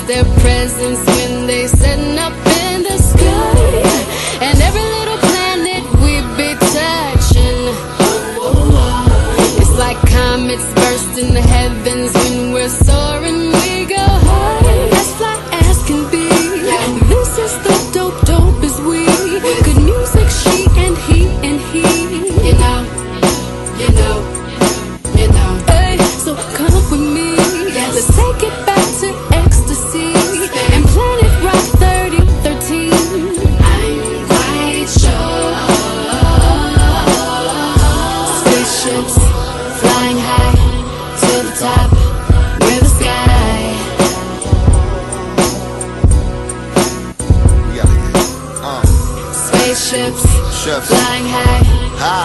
their presence when they setting up in the sky. And every little planet we be touching. It's like comets burst in the heavens when we're soaring. We go high, as fly as can be. This is the dope as we. Good music, she and he and he. You know. Hey, so come with me. Let's take it back to ecstasy and Planet Rock 3013. I'm quite sure. Spaceships flying high to the top, where the sky. We gotta get Spaceships flying high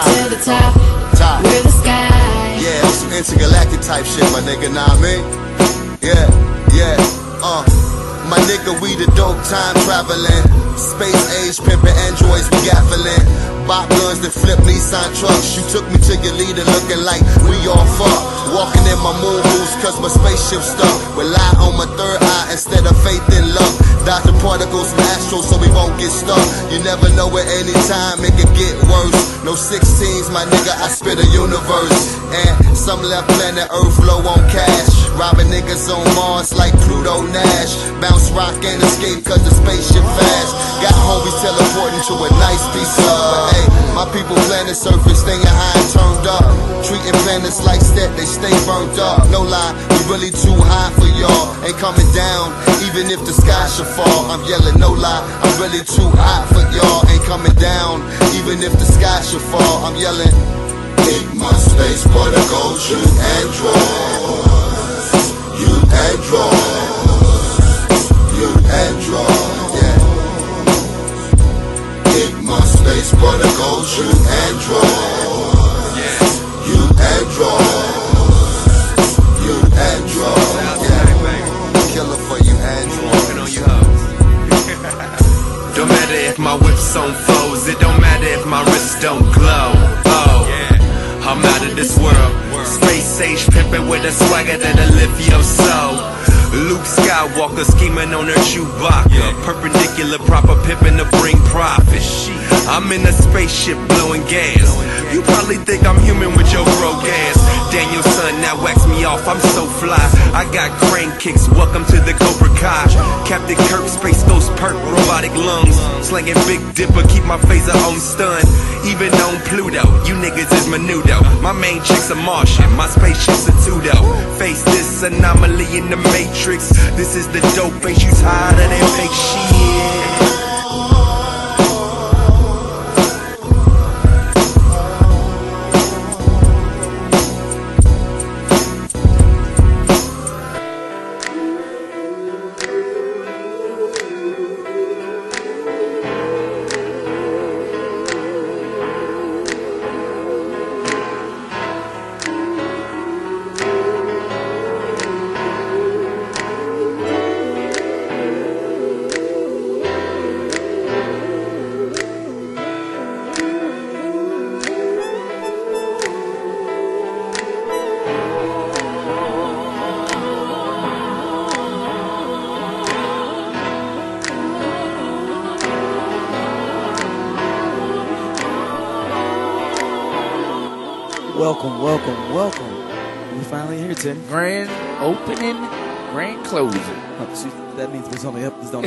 to the top, where the sky. Yeah, on some intergalactic type shit, my nigga, nah I mean? Yeah, my nigga, we the dope time traveling. Space age pimpin' androids, we gaffling. Bop guns that flip Nissan trucks. You took me to your leader looking like we all fucked. Walking in my moon boots cause my spaceship stuck. Rely on my third eye instead of faith and luck. Dodge the particles from astros so we won't get stuck. You never know at any time it could get worse. No 16s, my nigga, I spit a universe. And some left planet Earth low on cash. Robbing niggas on Mars like Pluto Nash. Bounce rock and escape cause the spaceship fast. Got homies teleporting to a nice piece of. But hey, my people planet surface staying high and turned up. Treating planets like that, they stay burnt up. No lie, we really too high for y'all. Ain't coming down, even if the sky should fall. I'm yelling no lie, I'm really too hot for y'all. Ain't coming down, even if the sky should fall. I'm yelling, eat my space particles, you androids. You androids. You androids, yeah. Eat my space particles, you androids. You androids. You androids, yeah. Killer for you androids. Don't matter if my whip's on foes, it don't matter if my wrists don't glow. Oh, I'm out of this world. Space age pimpin' with a swagger that'll lift your soul. Luke Skywalker scheming on her Chewbacca. Perpendicular proper pimpin' to bring profit. I'm in a spaceship blowing gas. You probably think I'm human with your broke ass. Daniel's son now wax me off, I'm so fly. I got crane kicks, welcome to the Cobra Kai. Captain Kirk, Space Ghost Perk, robotic lungs. Slanging Big Dipper, keep my phaser on stun. Even on Pluto, you niggas is menudo. My main chick's a Martian, my spaceship's a Tudo. Face this anomaly in the Matrix. This is the dope face, you tired of that fake shit. Welcome. We finally here, Tim. Grand opening, grand closing. Oh, see, that means it's only episode.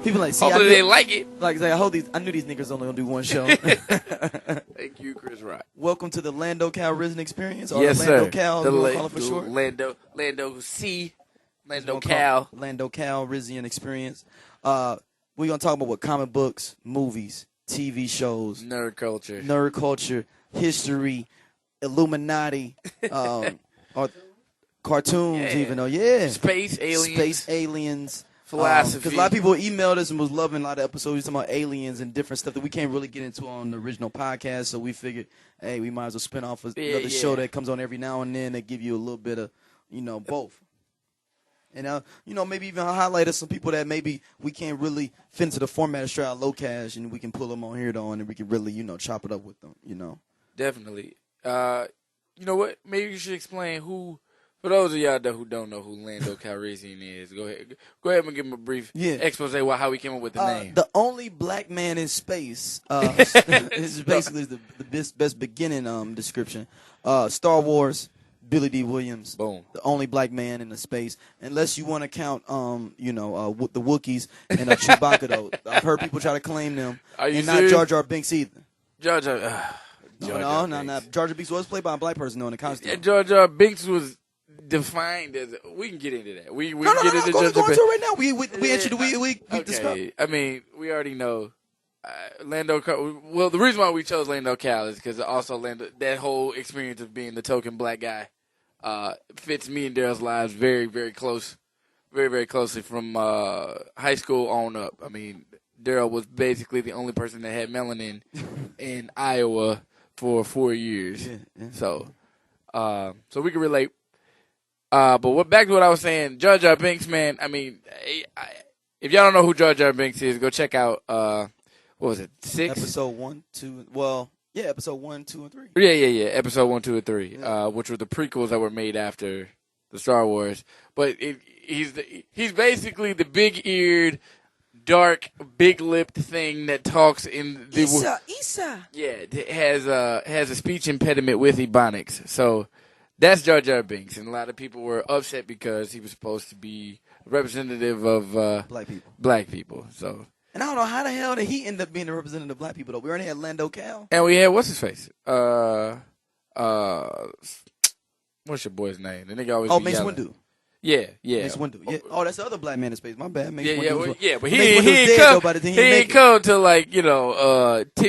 People like, see, hopefully they like it. Like, I knew these niggas only gonna do one show. Thank you, Chris Rock. Welcome to the Lando Calrissian Experience. Or Yes, Lando sir. Cal, The call it for short. Lando Calrissian Experience. We're gonna talk about comic books, movies, TV shows, nerd culture, history, Illuminati, or cartoons, even though, space aliens, philosophy. Because a lot of people emailed us and was loving a lot of episodes talking about aliens and different stuff that we can't really get into on the original podcast. So we figured, hey, we might as well spin off another show that comes on every now and then that give you a little bit of, both. And, maybe even highlight some people that maybe we can't really fit into the format of Straight Outta Locash, and we can pull them on here, though, and we can really, chop it up with them, Definitely. You know what? Maybe you should explain who For those of y'all who don't know who Lando Calrissian is, go ahead and give him a brief expose on how he came up with the name. The only black man in space is basically the best beginning description. Star Wars, Billy D. Williams. Boom. The only black man in the space, unless you want to count, the Wookiees and Chewbacca. Though I've heard people try to claim them, Are you and serious? not Jar Jar Binks either. Jar Jar. No. Jar Jar Binks was played by a black person though in the costume. And Jar Jar Binks was defined as. We can get into that. We can get into Go Jar Jar into Binks. it right now. We discussed. Okay. I mean, we already know. The reason why we chose Lando Cal is because also that whole experience of being the token black guy fits me and Darryl's lives very, very close, very, very closely from high school on up. I mean, Darryl was basically the only person that had melanin in Iowa for 4 years. Yeah. So we can relate. But back to what I was saying, Jar Jar Binks, man. I mean, if y'all don't know who Jar Jar Binks is, go check out. What was it? 6 Episode 1, 2. Well, yeah, episode 1, 2, and 3. Yeah. Episode 1, 2, and 3, which were the prequels that were made after the Star Wars. But he's basically the big-eared, dark, big-lipped thing that talks in the Issa. Yeah, has a speech impediment with ebonics. So that's Jar Jar Binks, and a lot of people were upset because he was supposed to be a representative of black people. So. And I don't know how the hell did he end up being a representative of black people though. We already had Lando Cal. And we had what's his face? What's your boy's name? The nigga always Mace yelling. Windu. Yeah. Mace Windu. Yeah. Oh, that's the other black man in space. My bad. Mace Yeah, but he ain't ain't come till 10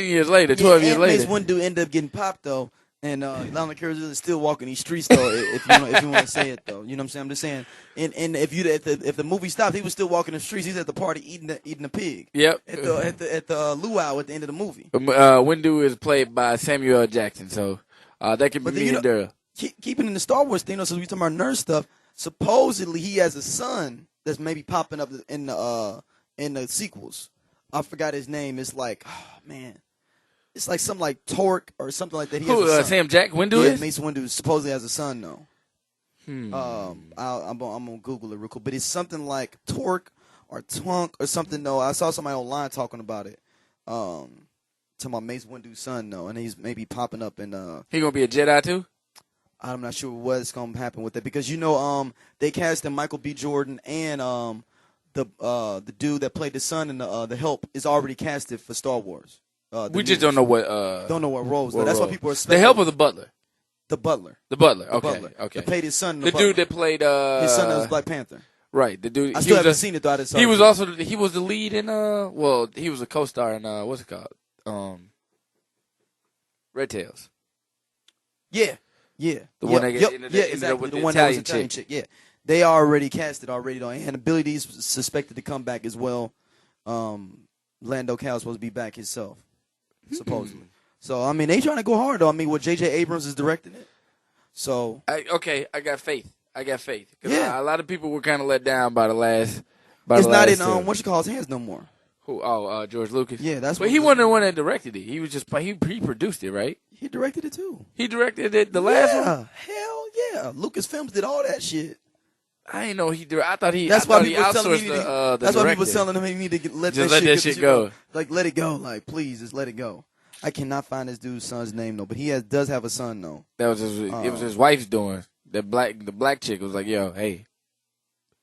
years later, 12 years later. Mace Windu ended up getting popped though. And Lando Calrissian is still walking these streets though, if you want to say it though. You know what I'm saying? I'm just saying. And if the movie stopped, he was still walking the streets. He's at the party eating a pig. Yep. At the luau at the end of the movie. Windu is played by Samuel L. Jackson, so that can be me and Darryl. Keeping in the Star Wars thing, though, since we talking about nerd stuff, supposedly he has a son that's maybe popping up in the sequels. I forgot his name. It's like, oh man. It's like something like Torque or something like that. He has a son. Sam Jack Windu is? Mace Windu supposedly has a son, though. I'm gonna Google it real quick, but it's something like Torque or Twunk or something. Though I saw somebody online talking about it. Talking about Mace Windu's son, though, and he's maybe popping up in. He gonna be a Jedi too? I'm not sure what's gonna happen with it because they casted Michael B. Jordan and the dude that played the son in the Help is already casted for Star Wars. We just don't know what roles. What That's role. why people are The Help or the Butler? The Butler. Okay. That played his son. The dude that played his son that was Black Panther. Right. The dude. I still haven't seen it though. He was the lead in he was a co-star in what's it called? Red Tails. Yeah. The one that ended up with the Italian chick. Yeah. They already casted though, and Billy D's suspected to come back as well. Lando Cal is supposed to be back himself. Supposedly. So, I mean, they trying to go hard, though. I mean, J.J. Abrams is directing it. So. I got faith. Yeah. A lot of people were kind of let down by the last. It's not in his hands no more. Who? Oh, George Lucas. Yeah, that's. But he wasn't the one that directed it. He was just he produced it, right? He directed it too. He directed it. The last one. Hell yeah, Lucasfilms did all that shit. I didn't know he did. I thought he. That's why people outsourced the. That's why people telling him he need to let that shit go. Like, let it go. Like, please, just let it go. I cannot find this dude's son's name though, but he does have a son though. That was it was his wife's doing. The black chick was like, "Yo, hey,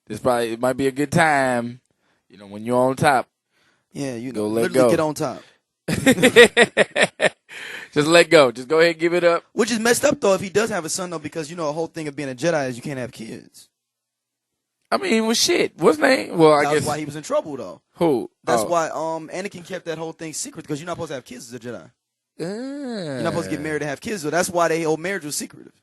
it might be a good time, when you're on top. Yeah, let go. Get on top. Just let go. Just go ahead and give it up." Which is messed up though if he does have a son though, because the whole thing of being a Jedi is you can't have kids. I mean, well, shit. What's his name? Well, I guess that's why he was in trouble though. Who? That's why Anakin kept that whole thing secret because you're not supposed to have kids as a Jedi. You're not supposed to get married to have kids, so that's why their whole marriage was secretive.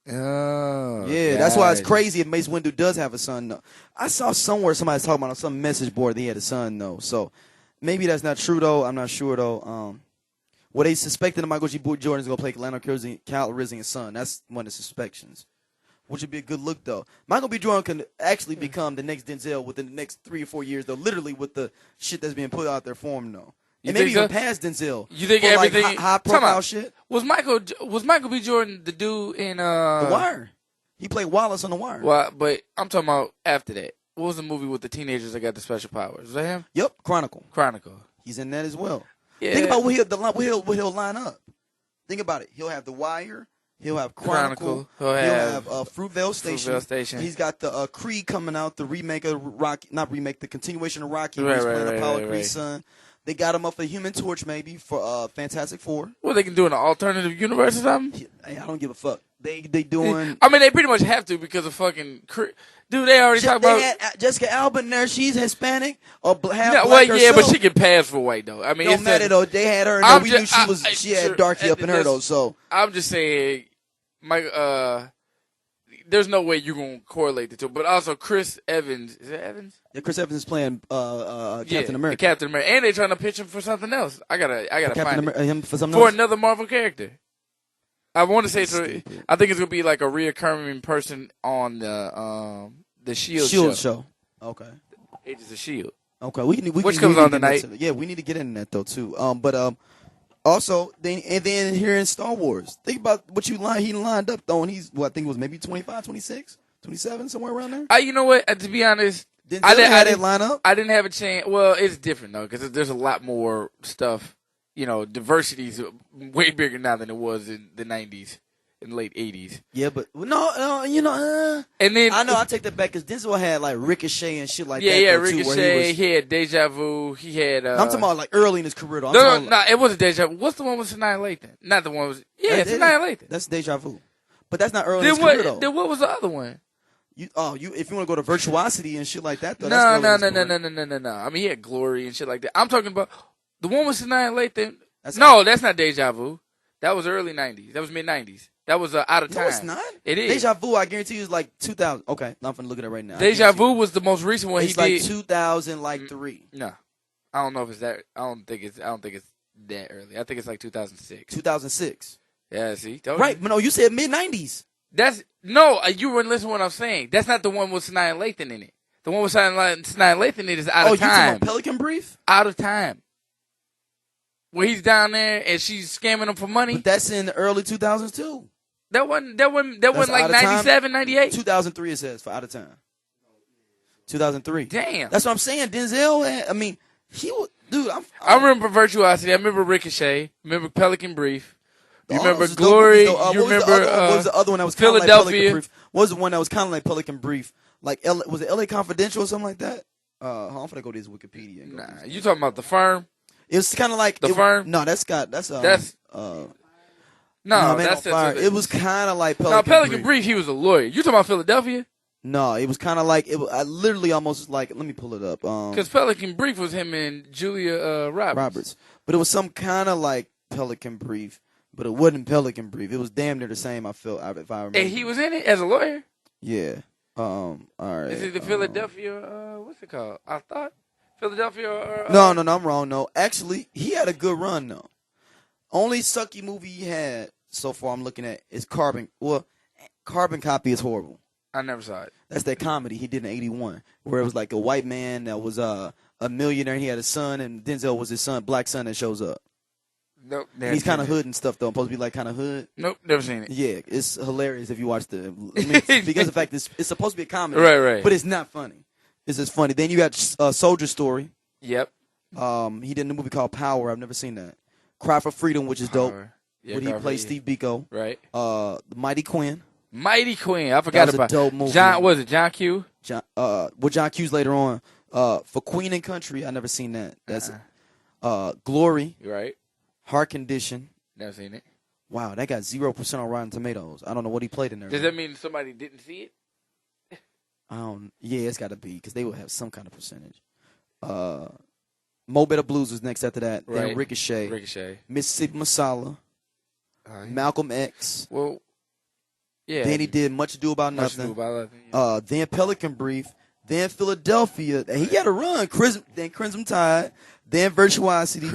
Oh, yeah, that's why it's crazy if Mace Windu does have a son. Though. I saw somewhere somebody's talking about on some message board that he had a son though. So maybe that's not true though. I'm not sure though. Well, they suspected that Michael G. Jordan is gonna play Lando Calrissian's son. That's one of the suspicions. Which would be a good look, though. Michael B. Jordan can actually become the next Denzel within the next 3 or 4 years, though, literally with the shit that's being put out there for him, though. And maybe even past Denzel. You think everything... high-profile shit? Was Michael B. Jordan the dude in... The Wire. He played Wallace on The Wire. Well, but I'm talking about after that. What was the movie with the teenagers that got the special powers? Was that him? Yep, Chronicle. He's in that as well. Yeah. Think about what he'll line up. Think about it. He'll have The Wire. He'll have Chronicle. He'll have Fruitvale Station. He's got the Creed coming out, the remake of Rocky, not remake, the continuation of Rocky. He's playing Apollo Creed's son. They got him up for Human Torch maybe for Fantastic Four. Well, they can do an alternative universe or something. Hey, I don't give a fuck. They doing. I mean, they pretty much have to because of fucking. Dude, they already talked about. They had Jessica Alba in there. She's Hispanic or half yeah, black herself. but she can pass for white though. I mean, don't matter though. They had her. We knew she had darky up in her though. So I'm just saying, there's no way you're gonna correlate the two. But also, Chris Evans is it Evans? Yeah, Chris Evans is playing Captain America. Captain America, and they're trying to pitch him for something else. I gotta find him for something for else? another Marvel character. I want to say so. I think it's gonna be like a reoccurring person on the Shield show. Okay. Agents of Shield. Okay, which comes on tonight. Yeah, we need to get into that though too. Also, then here in Star Wars, think about what he lined up though, and he's I think it was maybe 25, 26, 27, somewhere around there. You know what? To be honest, I didn't line up. I didn't have a chance. Well, it's different though because there's a lot more stuff. You know, diversity's way bigger now than it was in the 90s and late 80s. Yeah, but no, and then I know I take that back because Denzel had like Ricochet and shit like that. Yeah, though, Ricochet. He had Deja Vu. He had. I'm talking about like early in his career. Though. No, it wasn't Deja Vu. What's the one with Sanaa Lathan? Not the one with. Yeah, it's Sanaa Lathan. That's Deja Vu, but that's not early in his career though. Then what was the other one? If you want to go to Virtuosity and shit like that though. No. I mean, he had Glory and shit like that. I'm talking about the one with Sanaa Lathan. That's not Deja Vu. That was early 90s. That was mid 90s. That was Out of Time. No, it's not. It is. Deja Vu, I guarantee you, is like 2000. Okay, I'm finna look at it right now. Deja Vu was the most recent one he did. It's like 2003. No, I don't know if it's that. I don't think it's that early. I think it's like 2006. 2006. Yeah, see, right? But no, you said mid 90s. You weren't listening to what I'm saying. That's not the one with Sanaa Lathan in it. The one with Sanaa Lathan in it is Out of Time. Oh, you talking about Pelican Brief? Out of Time. Where he's down there and she's scamming him for money. But that's in the early 2000s too. That wasn't like 97, 98? 2003 it says for Out of Time. 2003. Damn. That's what I'm saying. Denzel, I mean, he was, dude. I remember Virtuosity. I remember Ricochet. I remember Pelican Brief. You remember Glory. You remember what was the other one that was kind of like Pelican Brief? What was the one that was kind of like Pelican Brief? Like, was it LA Confidential or something like that? I'm going to go to his Wikipedia. Nah, you talking about The Firm? It's kind of like The Firm. No, that's no, that's it was kind of like Pelican Brief. He was a lawyer. You talking about Philadelphia? No, it was kind of like I literally almost like. Let me pull it up. Because Pelican Brief was him and Julia Roberts. But it was some kind of like Pelican Brief, but it wasn't Pelican Brief. It was damn near the same. I feel if I remember. And he was in it as a lawyer. Yeah. All right. Is it the Philadelphia? What's it called? I thought. Philadelphia or... No, I'm wrong. No, actually, he had a good run, though. Only sucky movie he had so far I'm looking at is Carbon. Well, Carbon Copy is horrible. I never saw it. That's that comedy he did in 81, where it was like a white man that was a millionaire and he had a son, and Denzel was his son, black son that shows up. Nope. He's kind of hood and stuff, though. Supposed to be like kind of hood. Nope, never seen it. Yeah, it's hilarious if you watch because of the fact it's supposed to be a comedy. Right. But it's not funny. It's just funny. Then you got Soldier Story. Yep. He did a movie called Power. I've never seen that. Cry for Freedom, which is dope. Yeah, where he plays Steve Biko. Right. The Mighty Quinn. Mighty Quinn. I forgot about that. Was a dope movie. John Q? John Q's later on. For Queen and Country, I never seen that. That's Glory. Right. Heart Condition. Never seen it. Wow, that got 0% on Rotten Tomatoes. I don't know what he played in there. Does that mean somebody didn't see it? Yeah, it's got to be because they will have some kind of percentage. Mo Better Blues was next after that. Right. Then Ricochet. Mississippi Masala. Malcolm X. Well, yeah. Then he did Much Ado About Nothing. Then Pelican Brief. Then Philadelphia. He got a run. Then Crimson Tide. Then Virtuosity.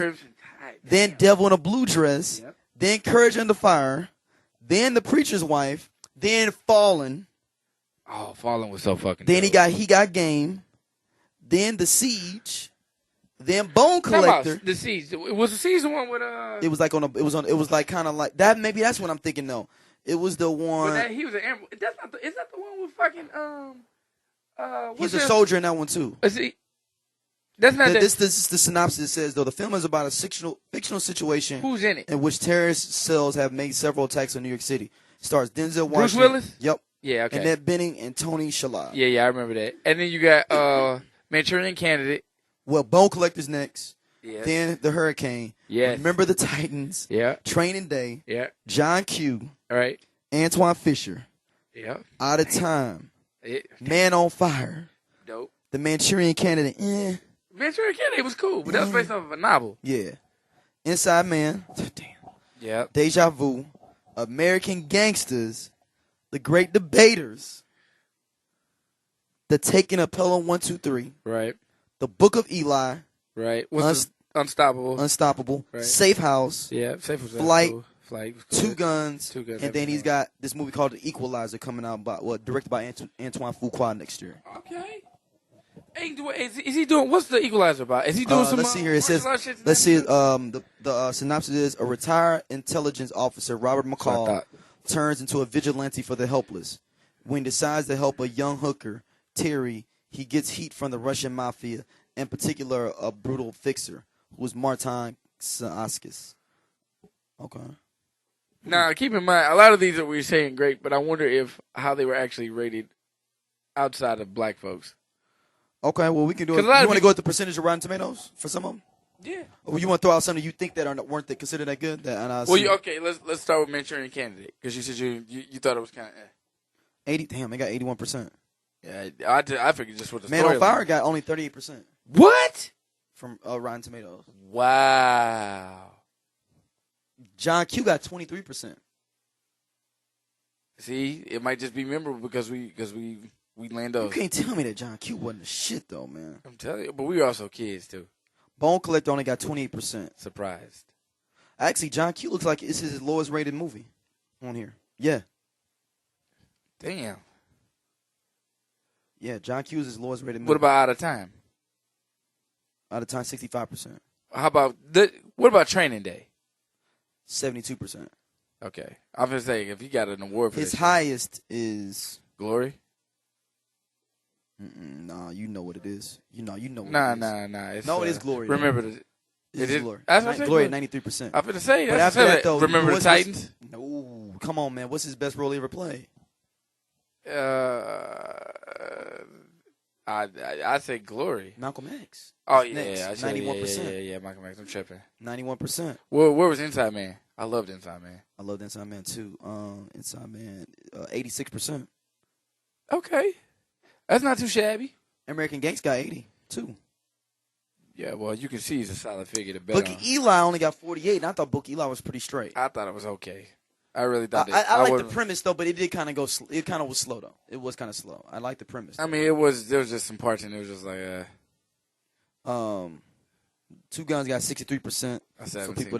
Then Devil in a Blue Dress. Yep. Then Courage Under Fire. Then The Preacher's Wife. Then Fallen. Oh, Fallen was so fucking. Then dope. he got Game. Then The Siege. Then Bone Collector. The Siege. Was the Siege the one with It was like it was like kind of like that. Maybe that's what I'm thinking though. It was the one. But he was an Amber. That's not. Is that the one with fucking He's a soldier in that one too. Is he? That's not that. This is the synopsis. It says though the film is about a fictional situation. Who's in it? In which terrorist cells have made several attacks on New York City. Stars Denzel Washington. Bruce Willis. Yep. Yeah. Okay. Annette Bening and Tony Shalhoub. Yeah. I remember that. And then you got Manchurian Candidate. Well, Bone Collector's next. Yeah. Then The Hurricane. Yes. Remember the Titans. Yeah. Training Day. Yeah. John Q. All right. Antoine Fisher. Yeah. Out of Time. Man on Fire. Dope. The Manchurian Candidate. Manchurian Candidate was cool, but that was based off of a novel. Yeah. Inside Man. Damn. Yeah. Deja Vu. American Gangsters. The Great Debaters. The Taking of Pelham 123. Right. The Book of Eli. Right. Unstoppable. Unstoppable. Right. Safe House. Yeah. Safe was Flight. cool. Flight was Two good. Guns. Two Guns. And then he's got this movie called The Equalizer coming out directed by Antoine Fuqua next year. Okay. Is he doing? What's the Equalizer about? Is he doing some? Let's see here. It says. Let's see. The synopsis is a retired intelligence officer, Robert McCall, turns into a vigilante for the helpless. When he decides to help a young hooker, Terry, he gets heat from the Russian mafia, in particular a brutal fixer who is Martin Saaskis. Okay. Now, keep in mind, a lot of these that we're saying great, but I wonder how they were actually rated outside of black folks. Okay, well, we can do it. You want to go with the percentage of Rotten Tomatoes for some of them? Yeah. Or you want to throw out something you think that weren't considered that good? Okay, let's start with Manchurian Candidate, because you said you thought it was kind of 80. Damn, they got 81%. Yeah, I figured just with the Man on Fire got only 38%. What? From Rotten Tomatoes. Wow. John Q got 23%. See, it might just be memorable because we Lando. You can't tell me that John Q wasn't the shit though, man. I'm telling you, but we were also kids too. Bone Collector only got 28%. Surprised. Actually, John Q looks like it's his lowest rated movie on here. Yeah. Damn. Yeah, John Q is his lowest rated movie. What about Out of Time? Out of Time, 65%. How about what about Training Day? 72%. Okay, I'm gonna say if he got an award for his this highest is Glory. Nah, you know what it is. You know what it is. Nah. It is Glory. Remember it is Glory. That's Glory at 93%. I'm gonna say. But after that, though, remember the Titans? No, come on, man. What's his best role he ever played? I'd say Glory. Malcolm X. Oh yeah, 91%. Yeah, Malcolm X. I'm tripping. 91%. Where was Inside Man? I loved Inside Man. I loved Inside Man too. Inside Man, 86%. Okay, that's not too shabby. American Gangster got 80 too. Yeah, well, you can see he's a solid figure to bet Book on. Eli only got 48, and I thought Book Eli was pretty straight. I thought it was okay. I really thought I like the premise though, but it did kind of go. It kind of was slow though. It was kind of slow. I like the premise. I mean, there was just some parts and it was just like. Two Guns got 63%. Some people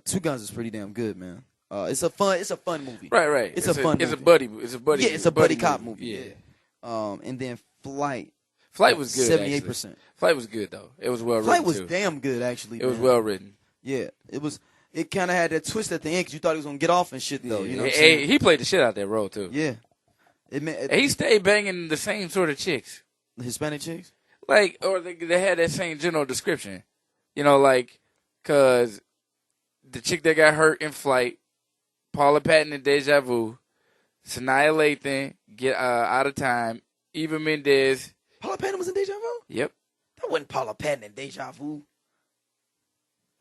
Two Guns is pretty damn good, man. It's a fun movie. Right. It's a fun. It's movie. It's a buddy. Yeah, it's a buddy cop movie. Yeah. And then Flight. Flight was good. 78%. Flight was good though. It was well written. Flight was too. damn good actually. It was well written. Yeah, it was. It kind of had that twist at the end because you thought he was gonna get off and shit though. Yeah. You know what I'm saying? He played the shit out that role too. Yeah. He stayed banging the same sort of chicks. The Hispanic chicks. Like, or they had that same general description. You know, like, cause the chick that got hurt in Flight, Paula Patton in Deja Vu, Sanaa Lathan, Get Out of Time, Eva Mendes. Paula Patton was in Deja Vu? Yep. That wasn't Paula Patton in Deja Vu.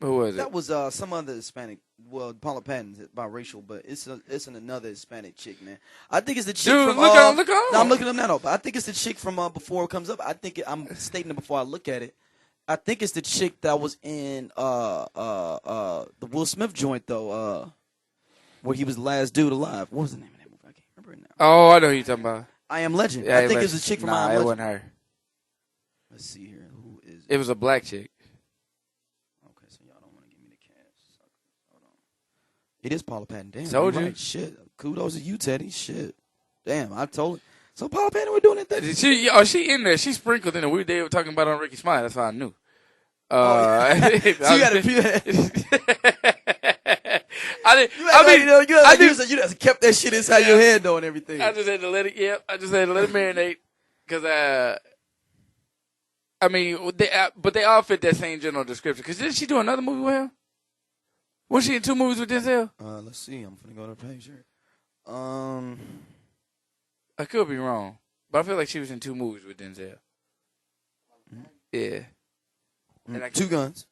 Who was it? That was some other Hispanic. Well, Paula Patton's biracial, but it's another Hispanic chick, man. I think it's the chick from. Look on. No, I'm looking up now, but I think it's the chick from Before It Comes Up. I'm stating it before I look at it. I think it's the chick that was in the Will Smith joint though, where he was the last dude alive. What was the name of that movie? I can't remember it now. Oh, I know who you're talking about. I Am Legend. Yeah, I think it's the chick from I Am Legend. It wasn't her. Let's see here. Who is it? It was a black chick. Okay, so y'all don't want to give me the cast. Hold on. It is Paula Patton. Damn. Told you. Right. Shit. Kudos to you, Teddy. Shit. Damn, I told it. So Paula Patton was doing it then? She in there. She sprinkled in it. They were talking about on Ricky Smiley. That's how I knew. So you got to You just kept that shit inside your head though and everything. I just had to let it. Yep, I just had to let it marinate because but they all fit that same general description. Because didn't she do another movie with him? Was she in 2 movies with Denzel? Let's see. I'm gonna go to the page here. I could be wrong, but I feel like she was in 2 movies with Denzel. Yeah. And 2 Guns.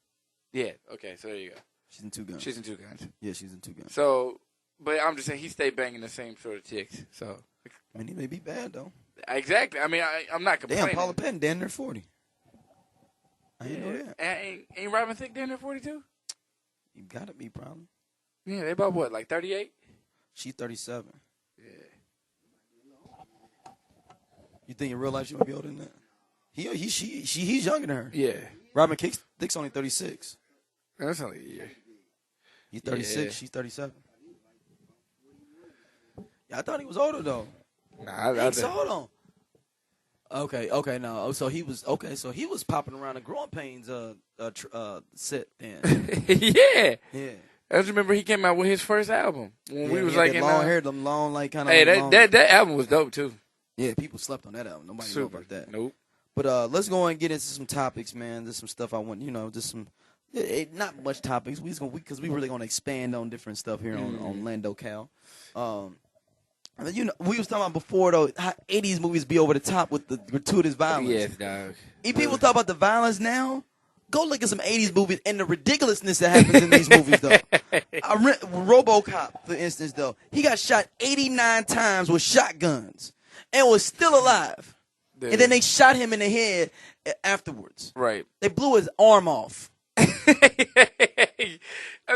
Yeah. Okay. So there you go. She's in 2 Guns. She's in 2 Guns. Yeah, she's in 2 Guns. So, but I'm just saying he stayed banging the same sort of chicks. So. I mean, he may be bad though. Exactly. I mean, I'm not complaining. Damn, Paula Patton damn near 40. I didn't know that. Ain't Robin Thicke damn near 42? You gotta be probably. Yeah, they about what, like 38? She's 37. Yeah. You think in real life she might be older than that? He's younger than her. Yeah. Robin Thicke's only 36. That's only a year. He's 36. Yeah. She's 37. Yeah, I thought he was older though. Nah, So hold on. Okay, no. So he was popping around the Growing Pains set then. Yeah. Yeah. I just remember he came out with his first album when we was like in long hair, them long like kind of. Hey, that album was dope too. Yeah, people slept on that album. Nobody knew about that. Nope. But let's go and get into some topics, man. There's some stuff I want, just some. Not much topics. Because we really gonna expand on different stuff here on Lando Cal. We was talking about before though how 80s movies be over the top with the gratuitous violence. Yes, dog. If people talk about the violence now, go look at some 80s movies and the ridiculousness that happens in these movies though. RoboCop, for instance, though, he got shot 89 times with shotguns and was still alive. Dude. And then they shot him in the head afterwards. Right. They blew his arm off. I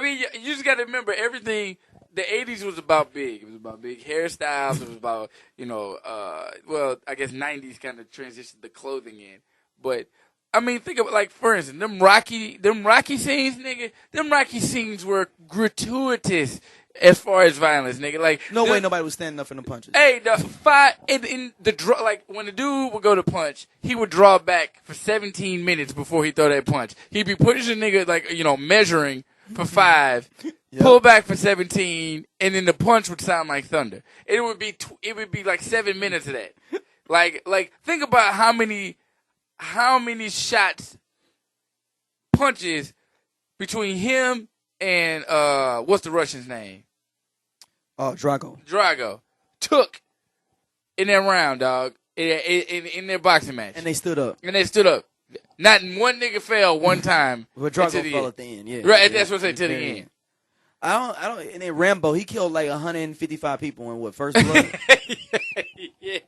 mean, you just got to remember everything. The 80s was about big. It was about big hairstyles. It was about, I guess 90s kind of transitioned the clothing in. But, I mean, think of it like, for instance, them Rocky scenes, nigga, them Rocky scenes were gratuitous as far as violence, nigga. Like, no way nobody was standing up for the punches. Hey, when the dude would go to punch, he would draw back for 17 minutes before he throw that punch. He'd be pushing the nigga, measuring for 5, pull back for 17, and then the punch would sound like thunder. It would be like 7 minutes of that. Like think about how many shots, punches between him and what's the Russian's name? Drago took in that round, dog. In their boxing match, and they stood up. Not one nigga fell one time. But Drago fell at the end, yeah. Right, that's what I said, to the end. I don't. And then Rambo, he killed like 155 people in First Blood. Yeah.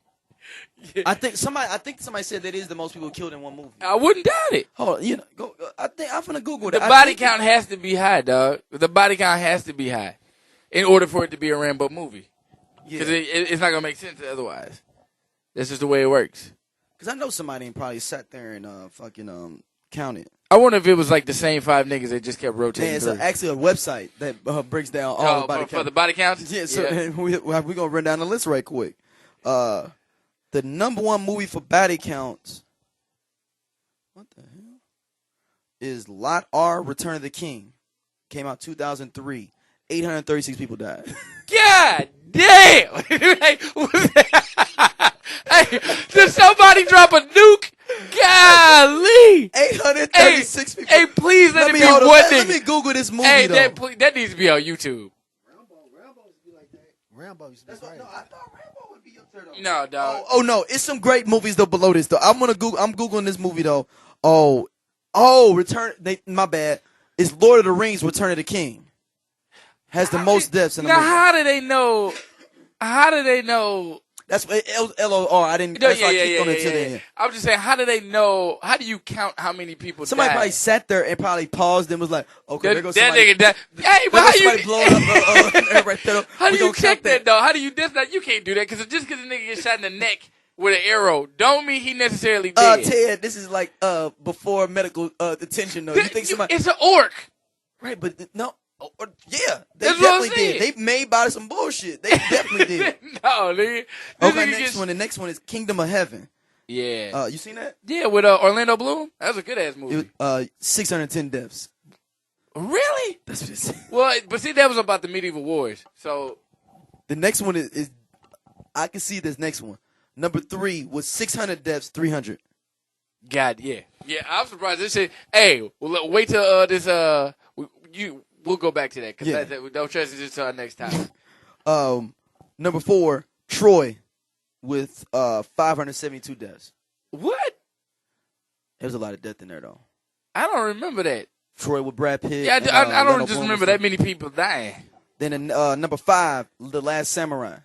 I think somebody said that is the most people killed in one movie. I wouldn't doubt it. Hold on, go. I'm gonna Google that. The body count has to be high, dog. The body count has to be high in order for it to be a Rambo movie. Because it's not gonna make sense otherwise. That's just the way it works. Because I know somebody probably sat there and fucking counted. I wonder if it was like the same 5 niggas that just kept rotating. Yeah, it's actually a website that breaks down all the body counts. For the body counts? Yeah, so we're going to run down the list right quick. The number 1 movie for body counts, what the hell, is Lot R, Return of the King. Came out 2003. 836 people died. God damn! Hey, did somebody drop a nuke? Golly! 836 people. Hey, please let me one nigga. Let me Google this movie, hey, though. That needs to be on YouTube. Rambo used to be like that. Rambo used to be great. No, I thought Rambo would be up there, though. No, dog. Oh, no. It's some great movies, though, below this, though. I'm Googling this movie, though. My bad. It's Lord of the Rings, Return of the King. Has the most deaths in the movie. Now, how do they know? That's LOR. I didn't. That's why I keep going into the end. I'm just saying, how do they know? How do you count how many people? Somebody probably sat there and probably paused and was like, "Okay, there goes that somebody." Nigga died. Hey, but how you blowing up? Right there. How do you check that though? How do you? You can't do that because just because a nigga gets shot in the neck with an arrow, don't mean he necessarily dead. Ted, this is like before medical attention though. You think somebody? It's an orc, right? But no. Yeah, they That's definitely did. They made by some bullshit. They definitely did. No, nigga. The next one is Kingdom of Heaven. Yeah. You seen that? Yeah, with Orlando Bloom. That was a good ass movie. 610 deaths. Really? That's what it said. Well, but see, that was about the medieval wars. So The next one is I can see this next one. Number 3 was 600 deaths, 300. God, yeah. I'm surprised this shit. Hey, wait till this. We'll go back to that because Yeah. don't trust this until our next time. Number 4, Troy, with 572 deaths. What? There's a lot of death in there though. I don't remember that. Troy with Brad Pitt. Yeah, and, I Lando don't just Calrissian. remember that many people dying. Then in, number 5, The Last Samurai,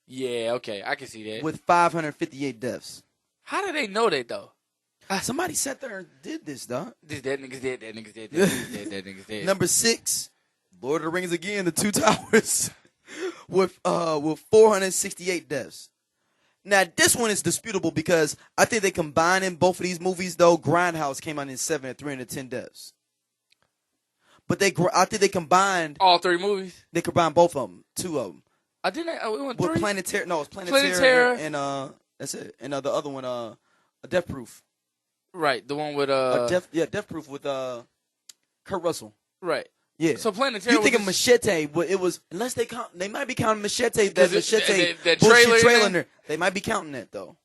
Yeah, okay, I can see that. with 558 deaths. How do they know that though? Somebody sat there and did this, dog. That nigga's dead. That nigga's dead. That nigga's dead. That nigga's dead. Number 6, Lord of the Rings again, The Two Towers, with 468 deaths. Now this one is disputable because I think they combine in both of these movies though. Grindhouse came out in 7 at 310 deaths, but I think they combined. All 3 movies. They combined both of them, 2 of them. I didn't. We went With 3. Planetary, no, it's Planetary. Planetary and that's it. And the other one, Death Proof. Right, the one with Death Proof with Kurt Russell. Right. Yeah. So Planetary. You think of was Machete, but it was unless they might be counting Machete. That Machete that bullshit trailer in there. They might be counting that though.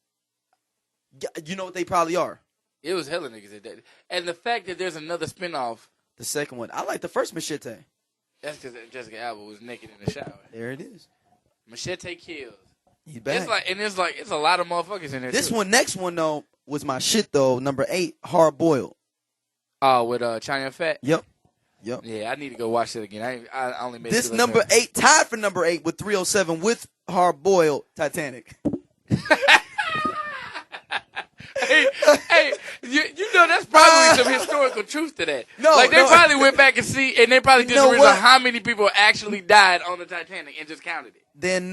You know what they probably are. It was hella niggas that did. And the fact that there's another spinoff. The second one, I like the first Machete. That's because Jessica Alba was naked in the shower. There it is. Machete kills. He's back. It's a lot of motherfuckers in there. This too. one, next one though, was my shit though. Number 8, Hard Boiled. Oh, with China Fat. Yep. Yeah, I need to go watch it again. I only made This it number 8, tied for number 8 with 307 with Hard Boiled, Titanic. hey, you know that's probably some historical truth to that. No, like they no. probably went back and they probably did You know the research what? how many people actually died on the Titanic and just counted it. Then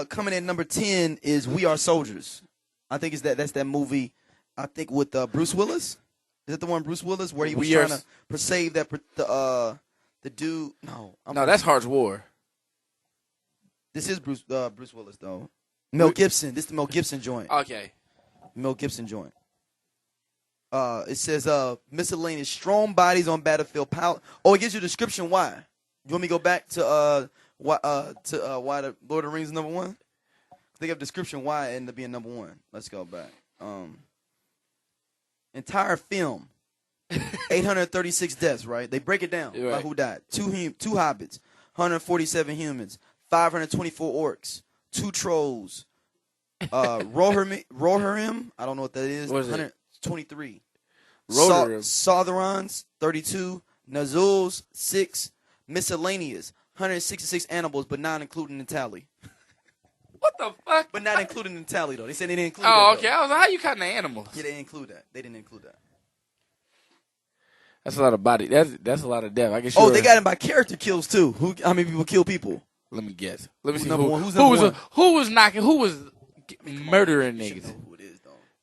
coming in number 10 is We Are Soldiers. I think that's that movie. I think with Bruce Willis. Is that the one Bruce Willis where he was trying to save the dude? No, that's Heart's War. This is Bruce Willis though. Mel Gibson. This is the Mel Gibson joint. Okay. Mel Gibson joint. It says miscellaneous strong bodies on battlefield. It gives you a description why. You want me to go back to why the Lord of the Rings is number 1? They have description why it ended up being number 1. Let's go back. Entire film, 836 deaths. Right? They break it down by who died. 2 hobbits, 147 humans, 524 orcs, 2 trolls. Rohirrim, I don't know what that is. What is it? 123. Rohirrim. Southrons, 32. Nazuls, 6. Miscellaneous, 166 animals, but not including the tally. What the fuck? But not including the tally, though. They said they didn't include Oh, that. okay. I was like, how you counting the animals? Yeah, they didn't include that. They didn't include that. That's a lot of body. That's a lot of death. I guess. They got him by character kills, too. How many people kill people? Let me guess. Let me see number one? Who's who number was one? who was knocking. Who was murdering You should niggas? know who it is,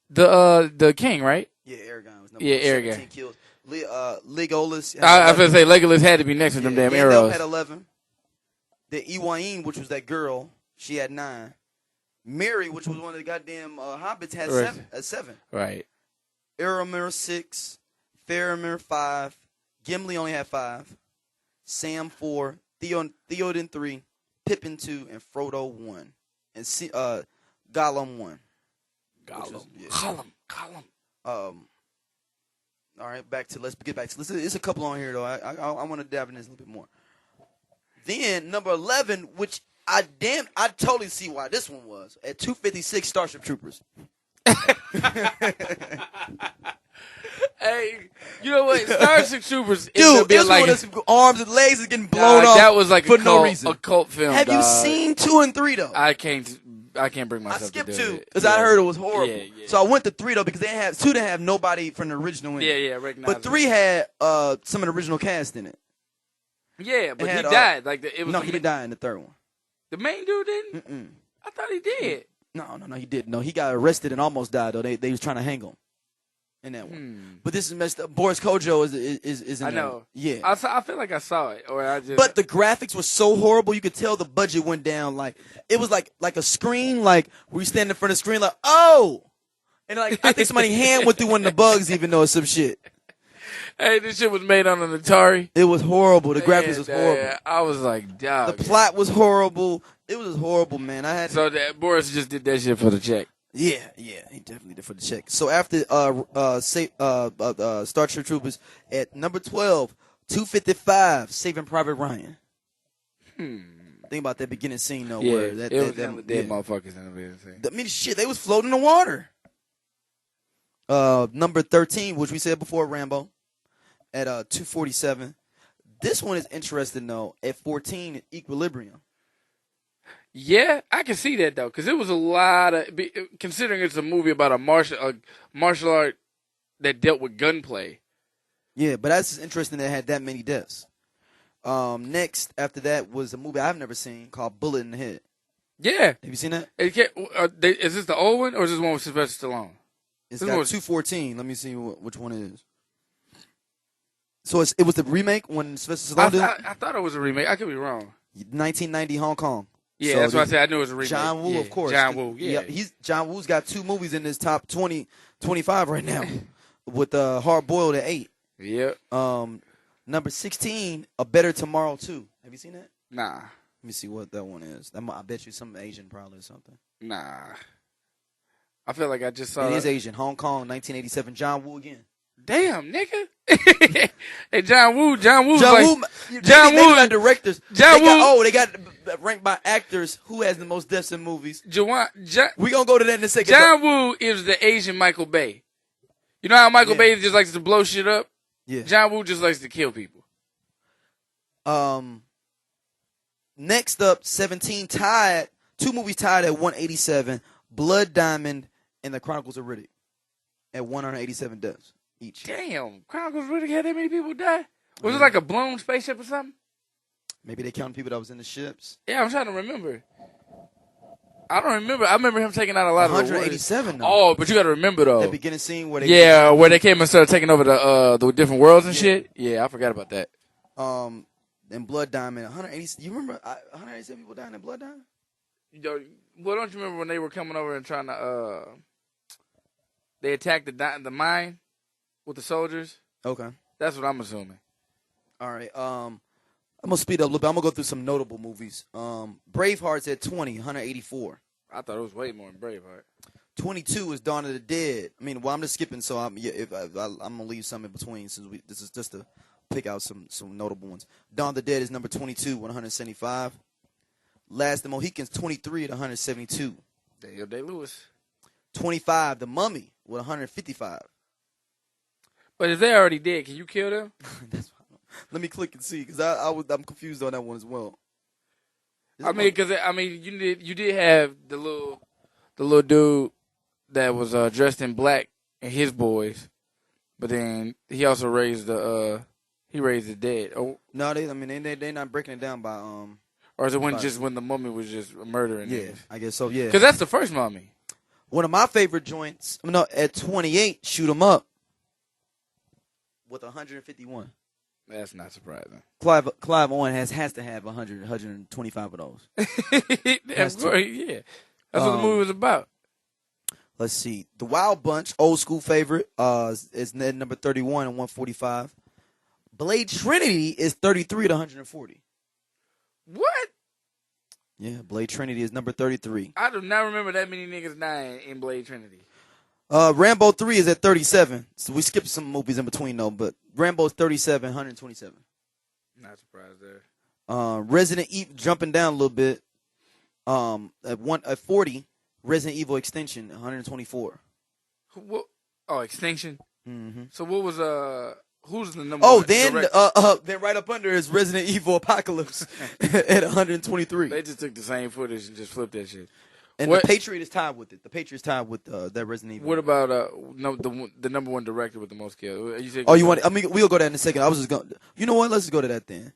though. The king, right? Yeah, Aragorn was number Yeah, 17 Aragorn. kills. Legolas. I was gonna say Legolas had to be next to them damn Gandalf arrows. had 11. The Ewain, which was that girl, she had 9. Mary, which was one of the goddamn hobbits, had Right. 7. Right. Aramir 6. Faramir 5. Gimli only had 5. Sam 4. Theoden 3. Pippin 2. And Frodo 1. And Gollum 1. Gollum. All right, let's get back to this. There's a couple on here though. I want to dive in this a little bit more. Then number 11, which I totally see why this one was at 256 Starship Troopers. Hey, you know what? Starship Troopers. Dude, this like one, his arms and legs is getting blown off. That was like for a no cult, reason. a cult film. Have you dog. seen 2 and 3 though? I can't bring I myself skipped to do 2 it. because I heard it was horrible. Yeah. So I went to 3 though because 2 didn't have nobody from the original in it. Yeah, recognize But 3 had some of the original cast in it. Yeah, but It had, he died. He didn't die in the 3rd one. The main dude didn't? Mm-mm. I thought he did. No, he didn't. No, he got arrested and almost died though. They was trying to hang him in that one. But this is messed up. Boris Kojo is in I there. know. Yeah. I feel like I saw it, or I just. But the graphics were so horrible, you could tell the budget went down. Like it was like a screen, like we stand in front of the screen, like oh, and like I think somebody's hand went through one of the bugs, even though it's some shit. Hey, this shit was made on an Atari. It was horrible. The graphics was horrible. Yeah, I was like, dog. The plot was horrible. It was horrible, man. I had So that Boris just did that shit for the check. Yeah, he definitely did for the check. So after Starship Troopers at number 12, 255, Saving Private Ryan. Think about that beginning scene though, Yeah, where it was them dead motherfuckers in the beginning scene. I mean, shit, they was floating in the water. Number 13, which we said before, Rambo, at 247. This one is interesting though. At 14, Equilibrium. Yeah, I can see that though, because it was a lot of considering it's a movie about a martial art that dealt with gunplay. Yeah, but that's interesting that it had that many deaths. Next after that was a movie I've never seen called Bullet in the Head. Yeah, Have you seen that? Is this the old one or is this one with Sylvester Stallone? It's got 214. Let me see which one it is. So it was the remake when Sylvester Stallone did it? I thought it was a remake. I could be wrong. 1990 Hong Kong. Yeah, So that's why I said I knew it was a remake. John Woo, yeah, of course. John Woo, yeah. John Woo's got 2 movies in his top 20, 25 right now with Hard Boiled at 8. Yep. Number 16, A Better Tomorrow 2. Have you seen that? Nah. Let me see what that one is. I bet you some Asian probably or something. Nah. I feel like I just saw It is Asian. Hong Kong, 1987. John Woo again. Damn, nigga. Hey, John Woo like, John Woo got directors. John Woo. They got ranked by actors who has the most deaths in movies. We gonna go to that in a second. John Woo is the Asian Michael Bay. You know how Michael Bay just likes to blow shit up? Yeah. John Woo just likes to kill people. Next up, 17 tied. 2 movies tied at 187. Blood Diamond and The Chronicles of Riddick at 187 deaths each. Damn, Chronicles of Riddick had that many people die? Was it like a blown spaceship or something? Maybe they counted people that was in the ships. Yeah, I'm trying to remember. I don't remember. I remember him taking out a lot of 187 though. Oh, but you got to remember though. That beginning scene where they where they came and started taking over the different worlds and shit. Yeah, I forgot about that. And Blood Diamond, 180. You remember 187 people dying in Blood Diamond? Well, don't you remember when they were coming over and trying to they attacked the mine with the soldiers? Okay, that's what I'm assuming. All right. I'm gonna speed up a little bit. I'm gonna go through some notable movies. Braveheart's at 20, 184. I thought it was way more than Braveheart. 22 is Dawn of the Dead. I mean, well, I'm just skipping, so I'm gonna leave some in between since this is just to pick out some notable ones. Dawn of the Dead is number 22, 175. Last of the Mohicans, 23 at 172. Daniel Day-Lewis. 25, The Mummy with 155. But if they already dead, can you kill them? Let me click and see, because I'm confused on that one as well. You did have the little dude that was dressed in black and his boys, but then he also raised the dead. Oh no, they're not breaking it down by Or is it when the mummy was just murdering? Yeah, I guess so. Yeah, because that's the first mummy. One of my favorite joints. At 28, Shoot 'Em Up with 151. That's not surprising. Clive Owen has to have 100, 125 of those. Yeah, that's what the movie was about. Let's see. The Wild Bunch, old school favorite, is number 31 and 145. Blade Trinity is 33 to 140. What? Yeah, Blade Trinity is number 33. I do not remember that many niggas dying in Blade Trinity. Rambo 3 is at 37. So we skipped some movies in between though, but Rambo's 37, 127. Not surprised there. Resident Evil jumping down a little bit. At 40, Resident Evil Extinction, 124. What? Oh, Extinction. Mm-hmm. So what was who's the number? Oh, then right up under is Resident Evil Apocalypse at 123. They just took the same footage and just flipped that shit. And The Patriot is tied with it. The Patriot is tied with that Resident Evil. What about the number one director with the most kills? You want? We'll go to that in a second. I was just going. You know what? Let's just go to that then.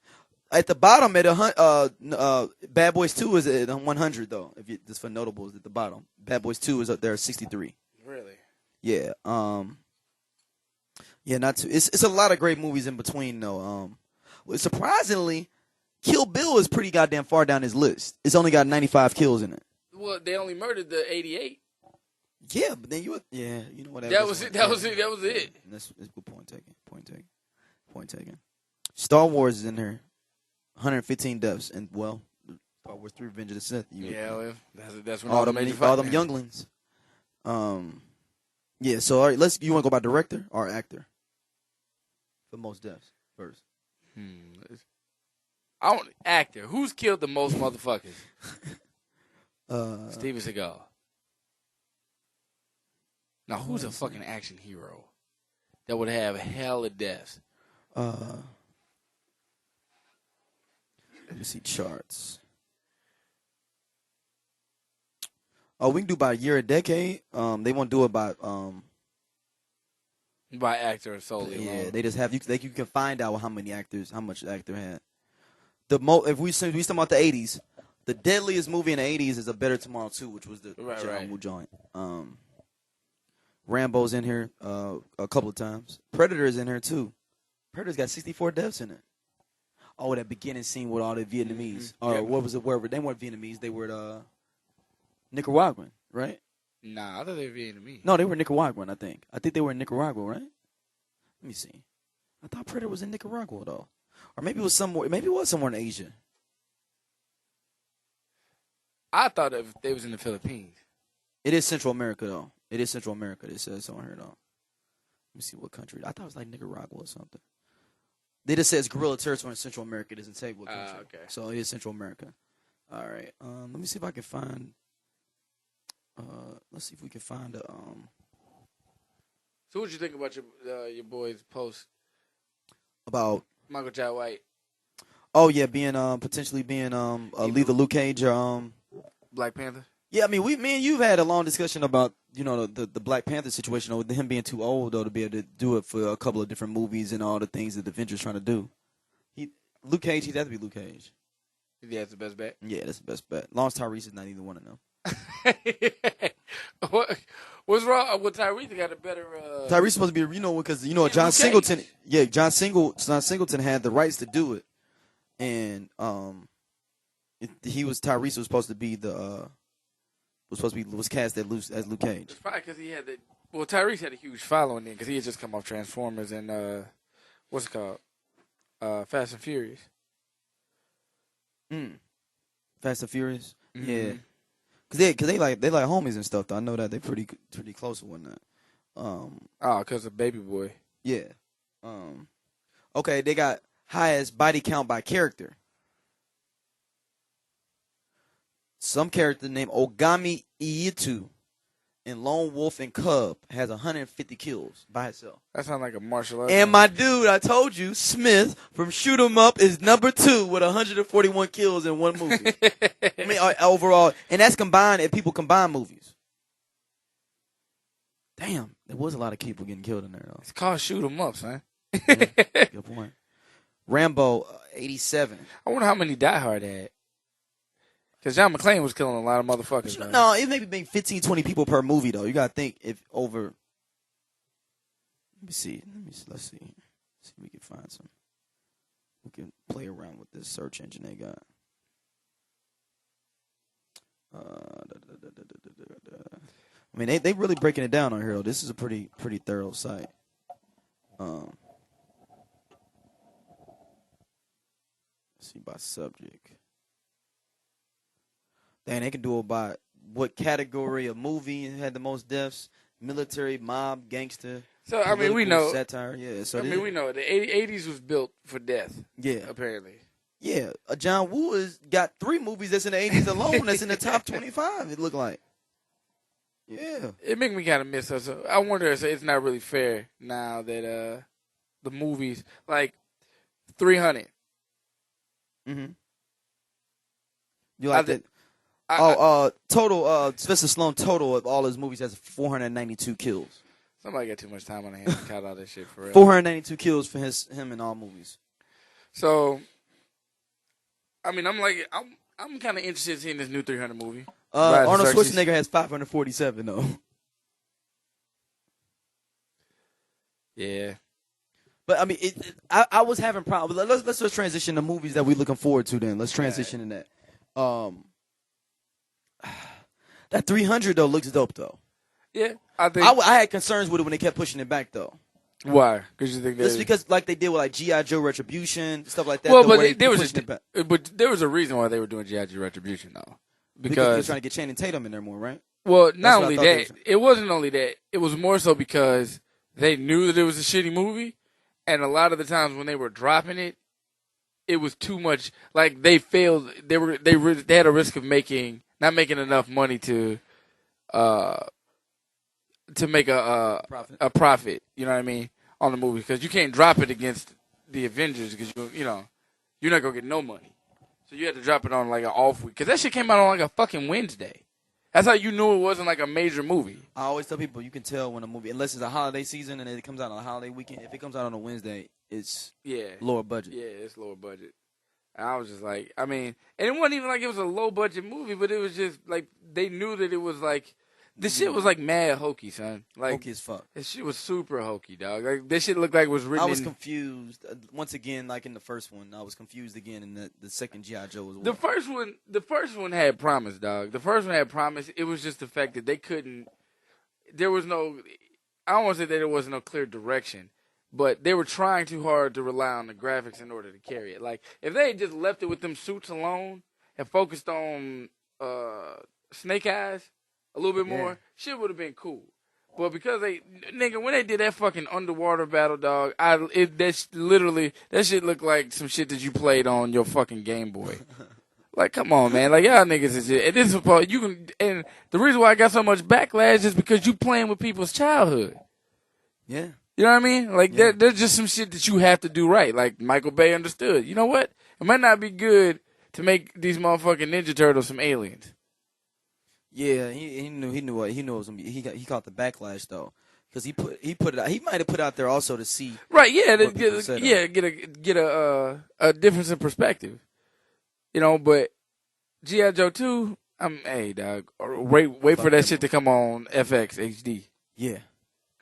At the bottom, Bad Boys 2 is at 100 though. Just for notables at the bottom, Bad Boys 2 is up there at 63. Really? Yeah. Yeah. Not too. It's a lot of great movies in between though. Surprisingly, Kill Bill is pretty goddamn far down his list. It's only got 95 kills in it. Well, they only murdered the 88. Yeah, but then you know what? That was it. That was it. That's a good point taken. Point taken. Star Wars is in there. 115 deaths, and Star Wars 3: Revenge of the Sith. Well, that's when all them younglings. Yeah. So all right, you want to go by director or actor for most deaths first? Actor. Who's killed the most motherfuckers? Steven Seagal. Now, who's a fucking action hero that would have hella deaths? Let me see charts. Oh, we can do by year or decade. They won't do it by actor solely. Yeah, they just have you can find out how much the actor had. If we talking about the 80s, the deadliest movie in the 80s is A Better Tomorrow 2, which was the John Woo joint. Rambo's in here a couple of times. Predator's in here too. Predator's got 64 deaths in it. Oh, that beginning scene with all the Vietnamese. Or what was it? Wherever they weren't Vietnamese, they were Nicaraguan, right? Nah, I thought they were Vietnamese. No, they were Nicaraguan. I think they were in Nicaragua, right? Let me see. I thought Predator was in Nicaragua though, or maybe it was somewhere. Maybe it was somewhere in Asia. I thought they was in the Philippines. It is Central America though. It is Central America. It says on here though. Let me see what country. I thought it was like Nicaragua or something. They just says guerrilla territory in Central America. It doesn't say what country. Okay. So it is Central America. All right. Let me see if I can find. Let's see if we can find a. So what you think about your boy's post About Michael Jai White? Oh yeah, potentially being Lethal Luke Cage or Black Panther. Yeah, I mean me and you've had a long discussion about the Black Panther situation, with him being too old though to be able to do it for a couple of different movies and all the things that the Avengers trying to do. Luke Cage, he'd have to be Luke Cage. Yeah, that's the best bet. Yeah, that's the best bet. Long as Tyrese is not either one of them. What's wrong with Tyrese? He got a better. Tyrese supposed to be because John Singleton. Yeah, John Singleton had the rights to do it, and Tyrese was supposed to be was cast as Luke Cage. It's probably because he had Tyrese had a huge following then because he had just come off Transformers and what's it called, Fast and Furious. Fast and Furious. Mm-hmm. Yeah. Cause they like homies and stuff though. I know that they pretty close with that. Because of Baby Boy. Yeah. Okay, they got highest body count by character. Some character named Ogami Ietu in Lone Wolf and Cub has 150 kills by itself. That sounds like a martial arts. And my dude, I told you, Smith from Shoot 'Em Up is number 2 with 141 kills in one movie. I mean, overall, and that's combined if people combine movies. Damn, there was a lot of people getting killed in there though. It's called Shoot 'Em Up, son. Yeah, good point. Rambo, 87. I wonder how many Die Hard had. Because John McClane was killing a lot of motherfuckers. No, it may be 15, 20 people per movie, though. You got to think if over. Let me see. Let's see. See if we can find some. We can play around with this search engine they got. I mean, they really breaking it down on here, though. This is a pretty thorough site. Let's see by subject. Dang, they can do it by what category of movie had the most deaths: military, mob, gangster. So I mean, we know satire. Yeah. So we know the 80s was built for death. Yeah. Apparently. Yeah. John Woo has got 3 movies that's in the 80s alone. That's in the top 25. It looked like. Yeah. It make me kind of miss us. I wonder if it's not really fair now that the movies like 300. Mm-hmm. You like that? Total. Sylvester Stallone total of all his movies has 492 kills. Somebody got too much time on their hands to count all this shit for real. 492 kills for him in all movies. So, I mean, I'm kind of interested in seeing this new 300 movie. Arnold Schwarzenegger has 547 though. Yeah. But I mean, I was having problems. Let's just transition to movies that we're looking forward to. Then let's transition in that. That 300 though looks dope though. Yeah, I think. I had concerns with it when they kept pushing it back though. Why? Because you think It's because like they did with like G.I. Joe Retribution, stuff like that. Well, the but way there was pushing it back. but there was a reason why they were doing G.I. Joe Retribution though. Because they were Because trying to get Channing Tatum in there more, right? well, what not I only thought they that, were it wasn't only that. It was more so because they knew that it was a shitty movie, and a lot of the times when they were dropping it, it was too much. Like they failed. They had a risk of not making enough money to make a profit. You know what I mean on the movie because you can't drop it against the Avengers because you're not gonna get no money. So you had to drop it on like an off week because that shit came out on like a fucking Wednesday. That's how you knew it wasn't like a major movie. I always tell people you can tell when a movie, unless it's a holiday season and it comes out on a holiday weekend. If it comes out on a Wednesday, it's lower budget. Yeah, it's lower budget. And I was just like, I mean, and it wasn't even like it was a low budget movie, but it was just like they knew that it was like this shit was like mad hokey, son. Like Hokey as fuck. This shit was super hokey, dog. Like this shit looked like it was written. I was confused once again, like in the first one. I was confused again in the second G.I. Joe as well. The first one had promise, dog. The first one had promise. It was just the fact that they couldn't. There was no. I don't want to say that there was no clear direction, but they were trying too hard to rely on the graphics in order to carry it. Like if they had just left it with them suits alone and focused on Snake Eyes a little bit more, shit would have been cool. But because when they did that fucking underwater battle, dog, that shit looked like some shit that you played on your fucking Game Boy. Like, come on, man. Like, y'all niggas is it. And the reason why I got so much backlash is because you playing with people's childhood. Yeah. You know what I mean? Like, there's just some shit that you have to do right. Like, Michael Bay understood. You know what? It might not be good to make these motherfucking Ninja Turtles some aliens. Yeah, he knew it was gonna be. He caught the backlash though, because he put it out. He might have put it out there also to see. Right? Yeah. Get a difference in perspective. You know, but G.I. Joe 2, hey dog, wait for that shit to come on FX HD. Yeah.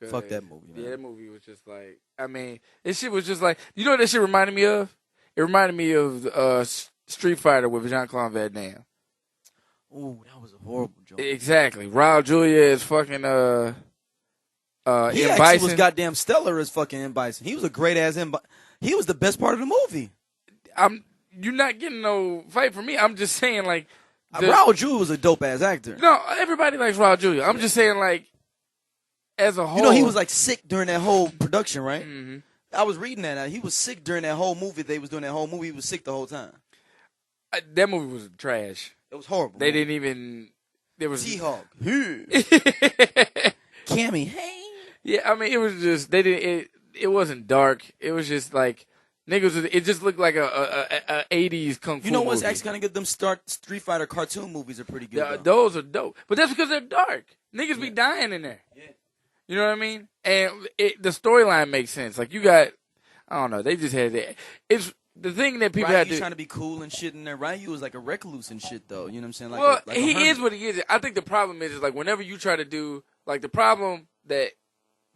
Fuck that movie, man. Yeah, that movie was just like, I mean, this shit was just like, you know what that shit reminded me of? It reminded me of Street Fighter with Jean-Claude Van Damme. Ooh, that was a horrible joke. Exactly. Raul Julia is fucking he M. actually Bison. was goddamn stellar as fucking M. Bison. He was a great ass M. He was the best part of the movie. You're not getting no fight from me. I'm just saying, like, Raul Julia was a dope ass actor. No, everybody likes Raul Julia. I'm just saying, like, as a whole, you know, he was like sick during that whole production, right? Mm-hmm. I was reading that. He was sick during that whole movie. They was doing that whole movie. He was sick the whole time. That movie was trash. It was horrible. They didn't even. There was T-Hawk. Cammy. Hey. Yeah, I mean, it was just they didn't. It wasn't dark. It was just like niggas. It just looked like a 80s kung fu. You know what's movie. actually gonna get them Street Fighter cartoon movies are pretty good. Those are dope, but that's because they're dark. Niggas be dying in there. Yeah. You know what I mean? And the storyline makes sense. Like you got, I don't know. They just had that. It's the thing that people had to. trying to be cool and shit in there. Ryu was like a recluse and shit, though. You know what I'm saying? Like well, like he is what he is. I think the problem is like whenever you try to do like the problem that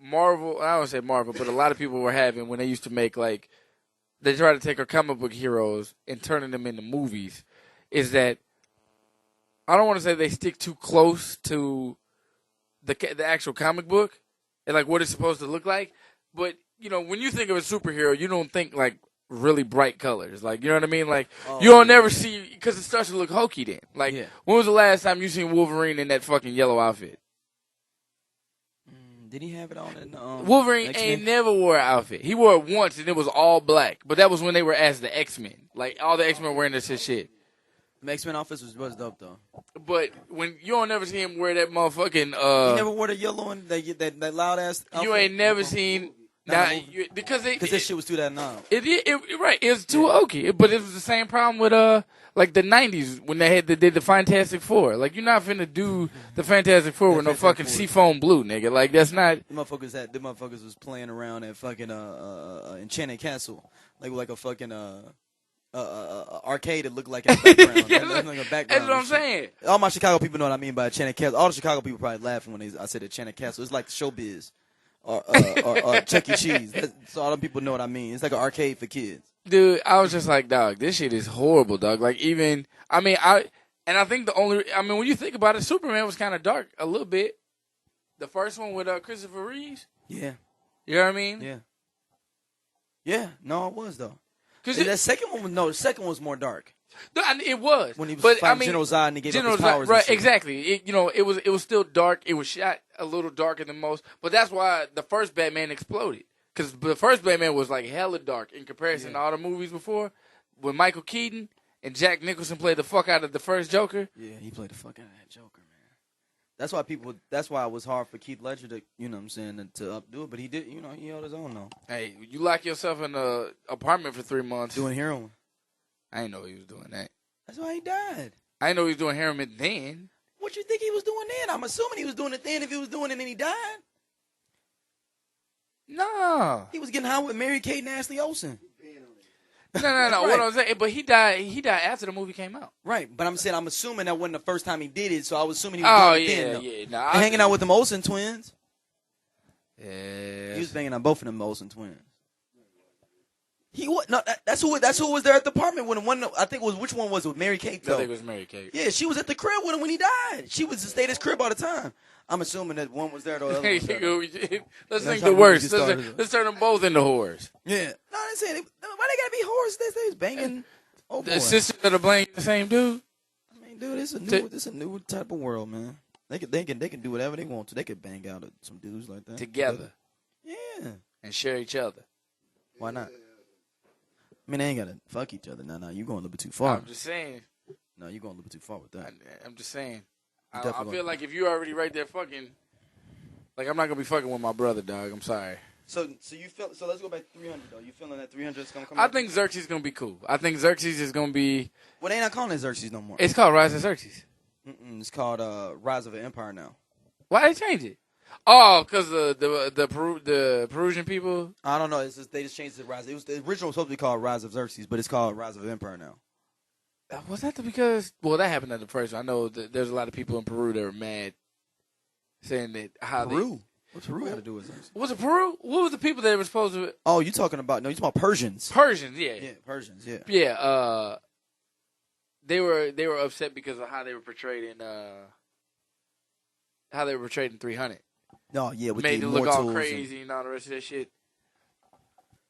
Marvel, I don't say Marvel, but a lot of people were having when they used to make like they try to take our comic book heroes and turning them into movies, is that I don't want to say they stick too close to the actual comic book and like what it's supposed to look like, but you know when you think of a superhero, you don't think like really bright colors, like you know what I mean. Like you don't never see because it starts to look hokey. Then, like when was the last time you seen Wolverine in that fucking yellow outfit? Did he have it on? Wolverine ain't never wore an outfit. He wore it once and it was all black, but that was when they were as the X-Men. Like all the X-Men wearing this shit. The X-Men outfit was dope though. But when you don't never see him wear that motherfucking he never wore the yellow and that loud ass outfit? You ain't never seen. Because that shit was 2009. Right, it was too oaky. But it was the same problem with like the '90s when they did the Fantastic Four. Like you're not finna do the Fantastic Four with no fucking seafoam blue, nigga. Like that's not. The motherfuckers was playing around at fucking Enchanted Castle, like a fucking arcade that looked like a background. That's what I'm saying. All my Chicago people know what I mean by Enchanted Castle. All the Chicago people probably laughing when I said Enchanted Castle. It's like showbiz. Or Chuck E. Cheese. So all them people know what I mean. It's like an arcade for kids. Dude, I was just like, dog, this shit is horrible, dog. Like even, I think when you think about it, Superman was kind of dark a little bit. The first one with Christopher Reeves. Yeah. You know what I mean? Yeah. Yeah. No, it was though. Because The second one was the second one was more dark. It was When he was but, fighting General Zod and he gave General up his powers. Zod, right? And shit. Exactly. It was still dark. It was shot a little darker than most, but that's why the first Batman exploded. Because the first Batman was like hella dark in comparison to all the movies before. When Michael Keaton and Jack Nicholson played the fuck out of the first Joker. Yeah, he played the fuck out of that Joker, man. That's why it was hard for Keith Ledger to, you know what I'm saying, to updo it. But he did, he held his own though. Hey, you lock yourself in an apartment for 3 months. Doing heroin. I didn't know he was doing that. That's why he died. I didn't know he was doing heroin then. What you think he was doing then? I'm assuming he was doing it then. If he was doing it and he died. No. He was getting high with Mary Kate and Ashley Olsen. No. Right. What I'm saying, but he died after the movie came out. Right, but I'm assuming that wasn't the first time he did it, so I was assuming he was doing it then. Yeah. Nah, hanging out with them Olsen twins. Yeah. He was banging on both of them Olsen twins. He was that's who was there at the apartment when one. I think it was which one was it? With Mary Kate though. I think it was Mary Kate. Yeah, she was at the crib with him when he died. She was to stay at his crib all the time. I'm assuming that one was there though. The other was there. Let's think the worst. Let's turn them both into whores. Yeah. No, I'm saying why they gotta be whores? They was banging. Oh boy. The sisters that are blaming the same dude. I mean, dude, it's a new type of world, man. They can do whatever they want to. They could bang out some dudes like that together. Yeah. And share each other. Why not? I mean, they ain't gotta fuck each other. No, you going a little bit too far. I'm just saying. No, you going a little bit too far with that. I'm just saying. I feel like if you're already right there fucking, like I'm not gonna be fucking with my brother, dog. I'm sorry. So you feel? So let's go back to 300 though. You feeling that 300 is gonna come? I think Xerxes is gonna be cool. I think Xerxes is gonna be. Well, they ain't not calling it Xerxes no more. It's called Rise of Xerxes. It's called Rise of an Empire now. Why they change it? Oh, because the Perusian people. I don't know. They just changed it to Rise. It was the original was supposed to be called Rise of Xerxes, but it's called Rise of an Empire now. Was that because? Well, that happened at the first one. I know that there's a lot of people in Peru that were mad, saying that Peru. What's Peru got to do with Xerxes? Was it Peru? What was the people that were supposed to? Oh, you talking about Persians? Persians, yeah. Yeah, Persians, yeah. Yeah. They were upset because of how they were portrayed in 300. Oh yeah, with made the them look all immortals crazy and all the rest of that shit.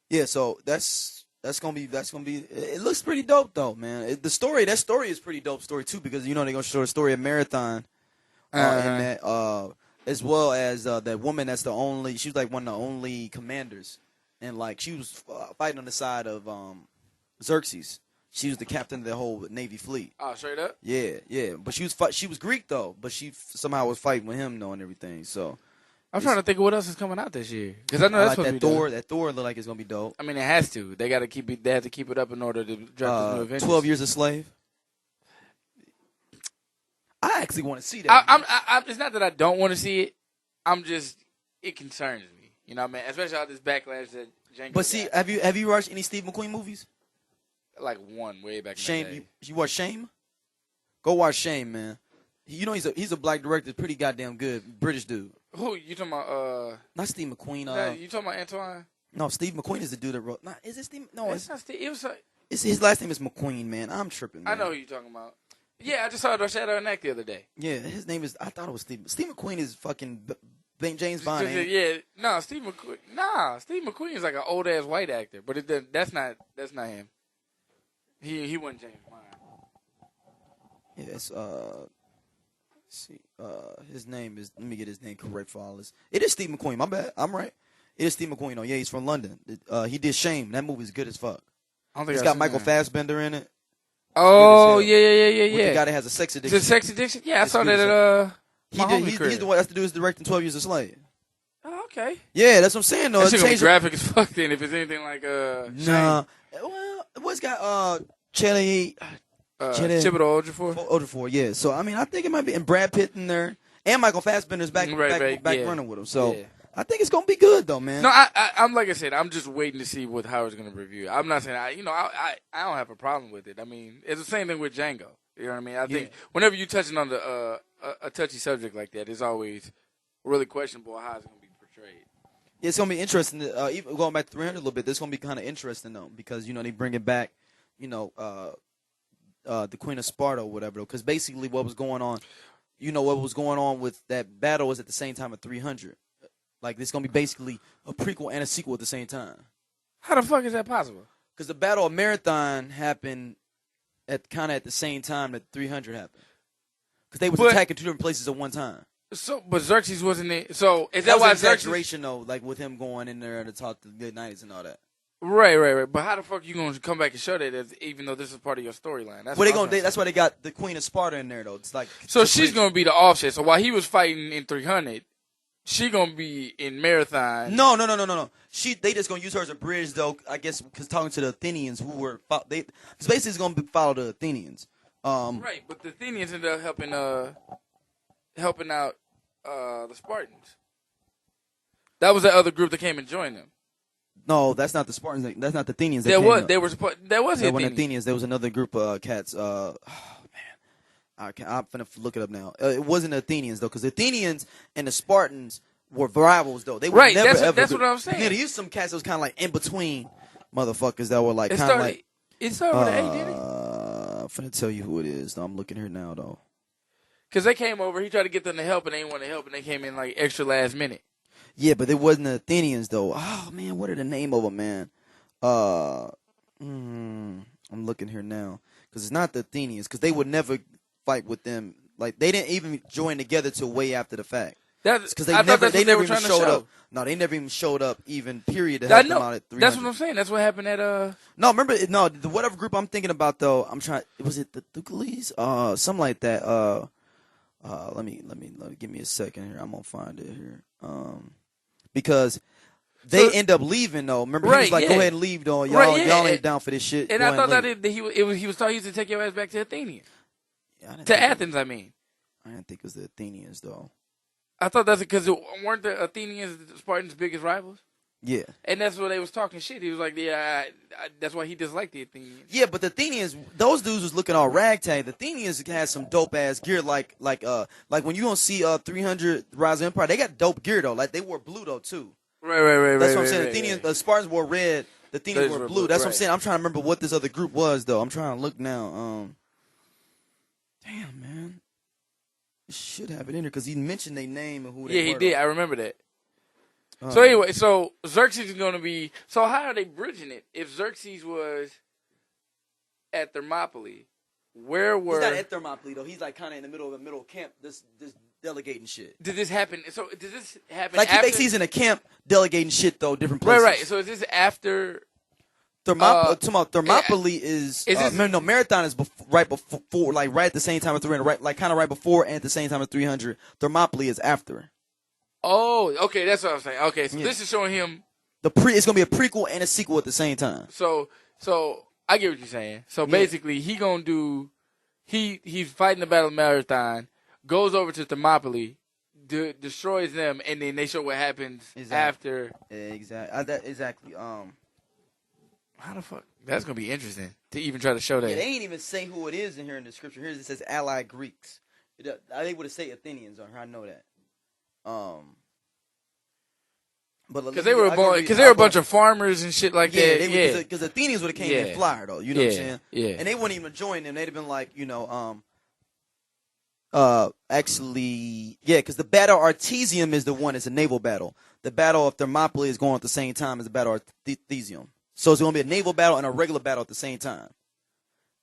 Yeah, so that's gonna be. It looks pretty dope though, man. That story is pretty dope story too because they're gonna show the story of Marathon, in that as well as that woman that's she was like one of the only commanders, and like she was fighting on the side of Xerxes. She was the captain of the whole Navy fleet. Oh, straight up. Yeah, but she was Greek though, but she somehow was fighting with him though and everything. So. I'm trying to think of what else is coming out this year because I know that's like supposed to be Thor. That Thor look like it's gonna be dope. I mean, it has to. They got to keep it. They have to keep it up in order to drop this new Avengers. 12 Years a Slave. I actually want to see that. It's not that I don't want to see it. It concerns me. You know what I mean? Especially all this backlash that Django. But see, got. have you watched any Steve McQueen movies? Like one way back. Shame. In the day. You watch Shame? Go watch Shame, man. He's a black director, pretty goddamn good British dude. Who you talking about? Not Steve McQueen. You talking about Antoine? No, Steve McQueen is the dude that wrote. Nah, is it Steve? No, it's not Steve. It was. His last name is McQueen, man. I'm tripping, man. I know who you talking about. Yeah, I just saw the Shadow and Neck the other day. Yeah, his name is. I thought it was Steve. Steve McQueen is fucking James Bond. Yeah, no, Steve McQueen. Nah, Steve McQueen is like an old ass white actor, but that's not him. He wasn't James Bond. Yeah, it's see, his name is. Let me get his name correct for all this. It is Steve McQueen. My bad. I'm right. It is Steve McQueen. Oh yeah, he's from London. He did Shame. That movie is good as fuck. It's got Michael Fassbender in it. Oh yeah. With the guy that has a sex addiction. The sex addiction? Yeah, I saw that at He's the one that's the dude who's directing 12 Years a Slave. Oh, okay. Yeah, that's what I'm saying though. That's gonna be graphic as fuck then if it's anything like Nah. Well, what's got Chiwetel Ejiofor, yeah. So I mean, I think it might be, and Brad Pitt in there, and Michael Fassbender's back running with him. So I think it's gonna be good though, man. No, I'm like I said, I'm just waiting to see what Howard's gonna review. I'm not saying I don't have a problem with it. I mean, it's the same thing with Django. You know what I mean? I think whenever you're touching on a touchy subject like that, it's always really questionable how it's gonna be portrayed. It's gonna be interesting. Even going back to 300 a little bit, this is gonna be kind of interesting though, because they bring it back, the Queen of Sparta or whatever. Because basically, what was going on, what was going on with that battle was at the same time of 300. Like, it's going to be basically a prequel and a sequel at the same time. How the fuck is that possible? Because the Battle of Marathon happened at the same time that 300 happened. Because they was attacking two different places at one time. So, but Xerxes wasn't there. So, is that why was an exaggeration, though, like with him going in there to talk to the mid-90s and all that. Right. But how the fuck you going to come back and show that even though this is part of your storyline? That's why they got the Queen of Sparta in there, though. It's like so she's going to be the offset. So while he was fighting in 300, she going to be in Marathon. No. They just going to use her as a bridge, though, I guess, because talking to the Athenians who were – because basically it's going to follow the Athenians. Right, but the Athenians ended up helping out the Spartans. That was the other group that came and joined them. No, that's not the Spartans. That's not the Athenians. There was Athenians. There was another group of cats. I'm finna look it up now. It wasn't the Athenians though, because the Athenians and the Spartans were rivals though. They were right. Never, That's what I'm saying. Yeah, there used some cats that was kind of like in between motherfuckers that were like it kind of like. It started with an A, didn't it? I'm finna tell you who it is. No, I'm looking here now though. Because they came over, he tried to get them to help, and they didn't want to help, and they came in like extra last minute. Yeah, but it wasn't the Athenians though. Oh man, what are the name of them, man? I'm looking here now because it's not the Athenians because they would never fight with them. Like they didn't even join together till way after the fact. That's because they never even showed up. No, they never even showed up. Even period to help them out at 300. That's what I'm saying. That's what happened at No, remember the whatever group I'm thinking about though. I'm trying. Was it the Thucules? Something like that. Let me give me a second here. I'm gonna find it here. Because they end up leaving though. Remember, he was like, "Go ahead and leave, though. Y'all ain't down for this shit." And I thought that he was told to take your ass back to Athenia. To Athens, I mean. I didn't think it was the Athenians though. I thought that's because weren't the Athenians the Spartans' biggest rivals? Yeah. And that's where they was talking shit. He was like, "Yeah, that's why he disliked the Athenians." Yeah, but the Athenians, those dudes was looking all ragtag. The Athenians had some dope ass gear, like when you gonna see 300 Rise of Empire, they got dope gear though. Like they wore blue though too. Right. That's what I'm saying. The Athenians, the Spartans wore red. The Athenians wore blue. That's what I'm saying. I'm trying to remember what this other group was though. I'm trying to look now. Damn man, it should have it in there because he mentioned their name and who they were. Yeah, he did. I remember that. So anyway, so Xerxes is going to be. So how are they bridging it? If Xerxes was at Thermopylae, where were? He's not at Thermopylae though. He's like kind of in the middle of a middle camp. This delegating shit. Did this happen? So does this happen? Like he's in a camp delegating shit though, different places. Right. So is this after? Thermopylae is no Marathon is right before, like right at the same time as 300, right, like kind of right before and at the same time as 300. Thermopylae is after. Oh, okay, that's what I'm saying. Okay, so this is showing him it's gonna be a prequel and a sequel at the same time. So I get what you're saying. So basically, he gonna do he's fighting the Battle of Marathon, goes over to Thermopylae, destroys them, and then they show what happens after. Exactly. How the fuck? That's gonna be interesting to even try to show that. Yeah, they ain't even say who it is in here in the description. Here it says allied Greeks. They would have say Athenians on here. I know that. But because they were a bunch of farmers and shit like that. Because Athenians would have came in flyer though. You know what I'm saying? Yeah. And they wouldn't even join them. They'd have been like, actually, because the Battle of Artesium is the one. It's a naval battle. The Battle of Thermopylae is going at the same time as the Battle of Artesium. So it's going to be a naval battle and a regular battle at the same time.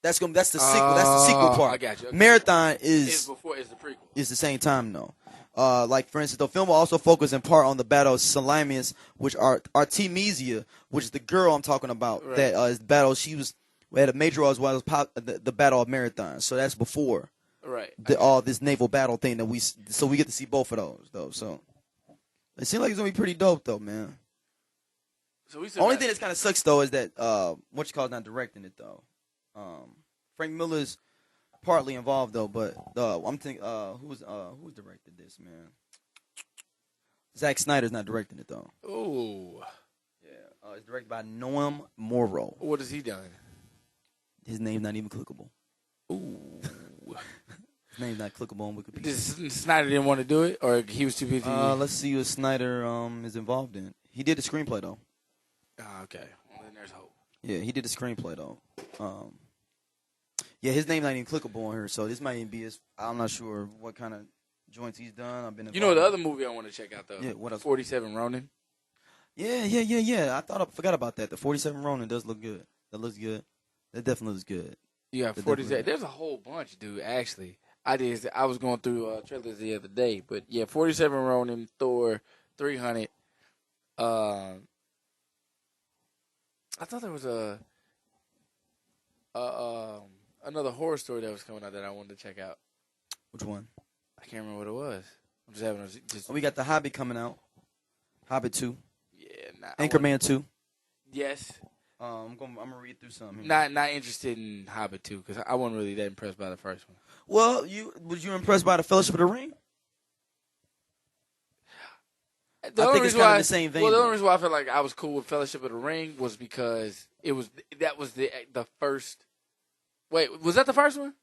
That's the sequel. That's the sequel part. I got you. Okay. Marathon is the prequel. It's the same time though. Like for instance, the film will also focus in part on the Battle of Salamis, which are Artemisia, which is the girl I'm talking about. Right. That is the battle. We had a major role as well as the Battle of Marathon. So that's before. Right. All this naval battle thing that we get to see both of those though. So it seems like it's gonna be pretty dope though, man. So only thing that kind of sucks though is that not directing it though. Frank Miller's partly involved though, but I'm thinking who's directed this, man? Zack Snyder's not directing it though. Oh. Yeah. It's directed by Noam Morrow. What has he done? His name's not even clickable. Ooh. His name's not clickable on Wikipedia. Snyder didn't want to do it, or he was too busy? Let's see what Snyder is involved in. He did the screenplay though. Okay. Well, then there's hope. Yeah, he did the screenplay though. Yeah, his name not even clickable on here, so this might even be his. I'm not sure what kind of joints he's done. I've been. You know the other movie I want to check out though. Yeah, what else? 47 Ronin. Yeah. I forgot about that. The 47 Ronin does look good. That looks good. That definitely looks good. You got 47. There's a whole bunch, dude. Actually, I was going through trailers the other day, but yeah, 47 Ronin, Thor, 300. I thought there was another horror story that was coming out that I wanted to check out. Which one? I can't remember what it was. I'm just having We got The Hobbit coming out. Hobbit 2. Yeah, Anchorman 2. Yes. I'm gonna read through some here. Not interested in Hobbit 2 because I wasn't really that impressed by the first one. Well, was you impressed by the Fellowship of the Ring? I think it's kind of the same vein. Well, the only reason why I felt like I was cool with Fellowship of the Ring was because that was the first. Wait, was that the first one?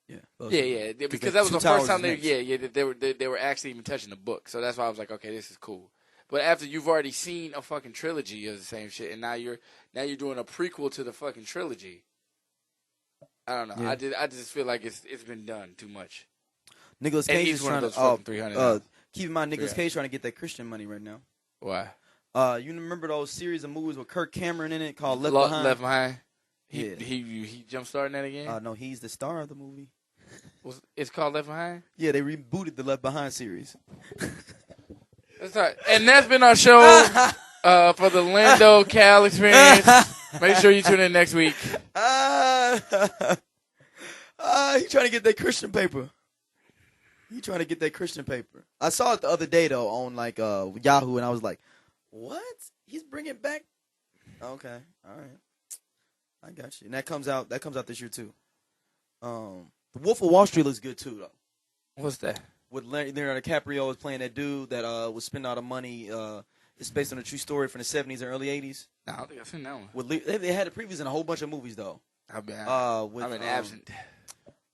Yeah. Yeah. Because that was the first time they were actually even touching the book. So that's why I was like, okay, this is cool. But after you've already seen a fucking trilogy of the same shit, and now you're doing a prequel to the fucking trilogy. I don't know. Yeah. I just feel like it's been done too much. Nicolas Cage is trying to 300. Keep in mind, Nicolas Cage trying to get that Christian money right now. Why? You remember those series of movies with Kirk Cameron in it called Left Behind? Left Behind. Yeah. He jump starting that again? No, he's the star of the movie. It's called Left Behind? Yeah, they rebooted the Left Behind series. That's right. And that's been our show for the Lando Cal Experience. Make sure you tune in next week. He's trying to get that Christian paper. I saw it the other day though on like Yahoo, and I was like, "What? He's bringing back?" Okay, all right, I got you. And that comes out this year too. The Wolf of Wall Street looks good too though. What's that? With Leonardo DiCaprio was playing that dude that was spending all the money. It's based on a true story from the 70s and early 80s. No, I don't think I've seen that one. They had the previews in a whole bunch of movies though. I've been absent.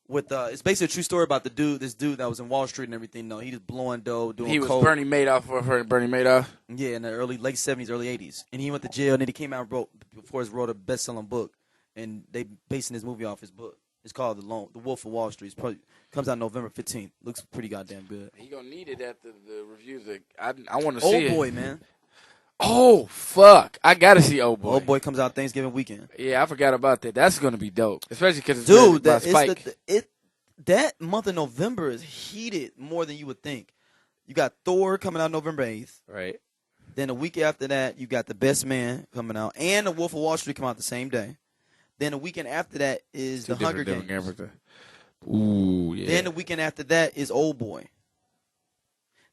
It's basically a true story about this dude that was in Wall Street and everything. No, he was blowing dough, doing coke. He was Bernie Madoff. Yeah, in the late 70s, early 80s, and he went to jail. And then he came out and wrote a best-selling book, and they basing his movie off his book. It's called The Wolf of Wall Street. Comes out November 15th. Looks pretty goddamn good. He gonna need it after the reviews. I want to see it. Old Boy, man. Oh fuck! I gotta see Old Boy. Old Boy comes out Thanksgiving weekend. Yeah, I forgot about that. That's gonna be dope, especially because it's by Spike. That month of November is heated more than you would think. You got Thor coming out November 8th. Right. Then a week after that, you got The Best Man coming out, and The Wolf of Wall Street come out the same day. Then the weekend after that is The Hunger Games. Ooh, yeah. Then the weekend after that is Old Boy.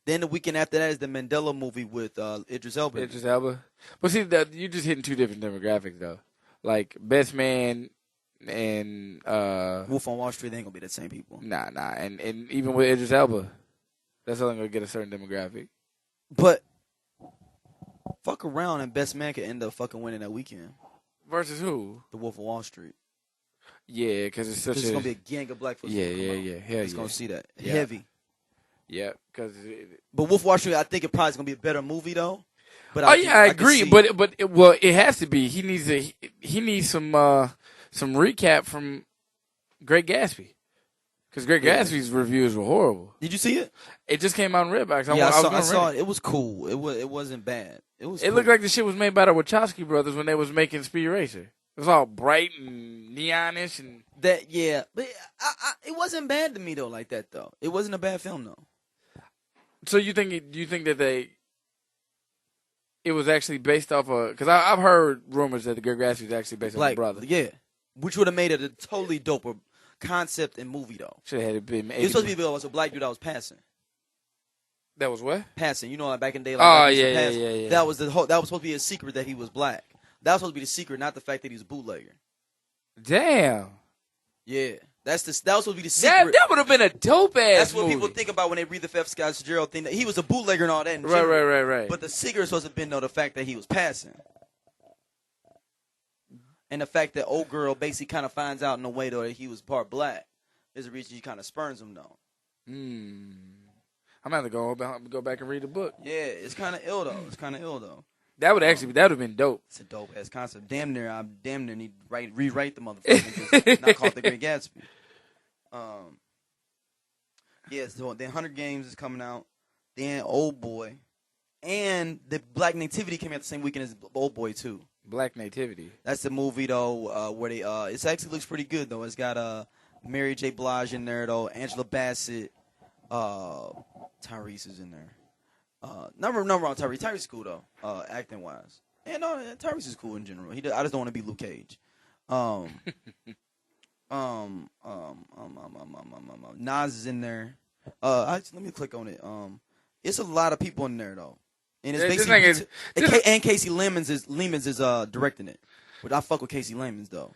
Then the weekend after that is the Mandela movie with Idris Elba. But see, you're just hitting two different demographics, though. Like, Best Man and Wolf on Wall Street, they ain't going to be the same people. Nah. And even with Idris Elba, that's only going to get a certain demographic. But fuck around and Best Man could end up fucking winning that weekend. Versus who? The Wolf of Wall Street. Yeah, because it's such it's going to be a gang of black folks. Yeah. Hell it's going to see that. Yeah. Heavy. Yeah, because. But Wolf of Wall Street, I think it probably is going to be a better movie though. But I agree. But it has to be. He needs some recap from Great Gatsby. Because Great Gatsby's reviews were horrible. Did you see it? It just came out on Redbox. I saw it. It was cool. It wasn't bad. It looked like the shit was made by the Wachowski brothers when they was making Speed Racer. It was all bright and neonish and that. Yeah, but it wasn't bad to me though. Like that though. It wasn't a bad film though. So you think that it was actually based off of? Because I've heard rumors that the Great Gatsby was actually based on the brother. Yeah, which would have made it a totally dope concept and movie though. Should have had it been. It was supposed to be a black dude that was passing. That was what? Passing. You know, like back in the day. Like, yeah. That was supposed to be a secret that he was black. That was supposed to be the secret, not the fact that he was a bootlegger. Damn. Yeah. That was supposed to be the secret. That would have been a dope ass That's what movie. people think about when they read the F. Scott Fitzgerald thing. That he was a bootlegger and all that. Right. But the secret was supposed to have been, though, the fact that he was passing. And the fact that old girl basically kind of finds out in a way, though, that he was part black. Is the reason she kind of spurns him, though. I'm going to go back and read the book. Yeah, it's kind of ill, though. That would have been dope. It's a dope ass concept. Damn near need to rewrite the motherfucker and just not call it The Great Gatsby. Yeah, so then Hunger Games is coming out. Then Old Boy, and the Black Nativity came out the same weekend as Old Boy too. Black Nativity. That's the movie though, where they it actually looks pretty good though. It's got Mary J. Blige in there though, Angela Bassett, Tyrese is in there. Number wrong, Tyrese. Tyrese is cool though, acting wise, and Tyrese is cool in general. I just don't want to be Luke Cage. Nas is in there. Let me click on it. It's a lot of people in there though, and it's basically and Casey Lemons is directing it. But I fuck with Casey Lemons though.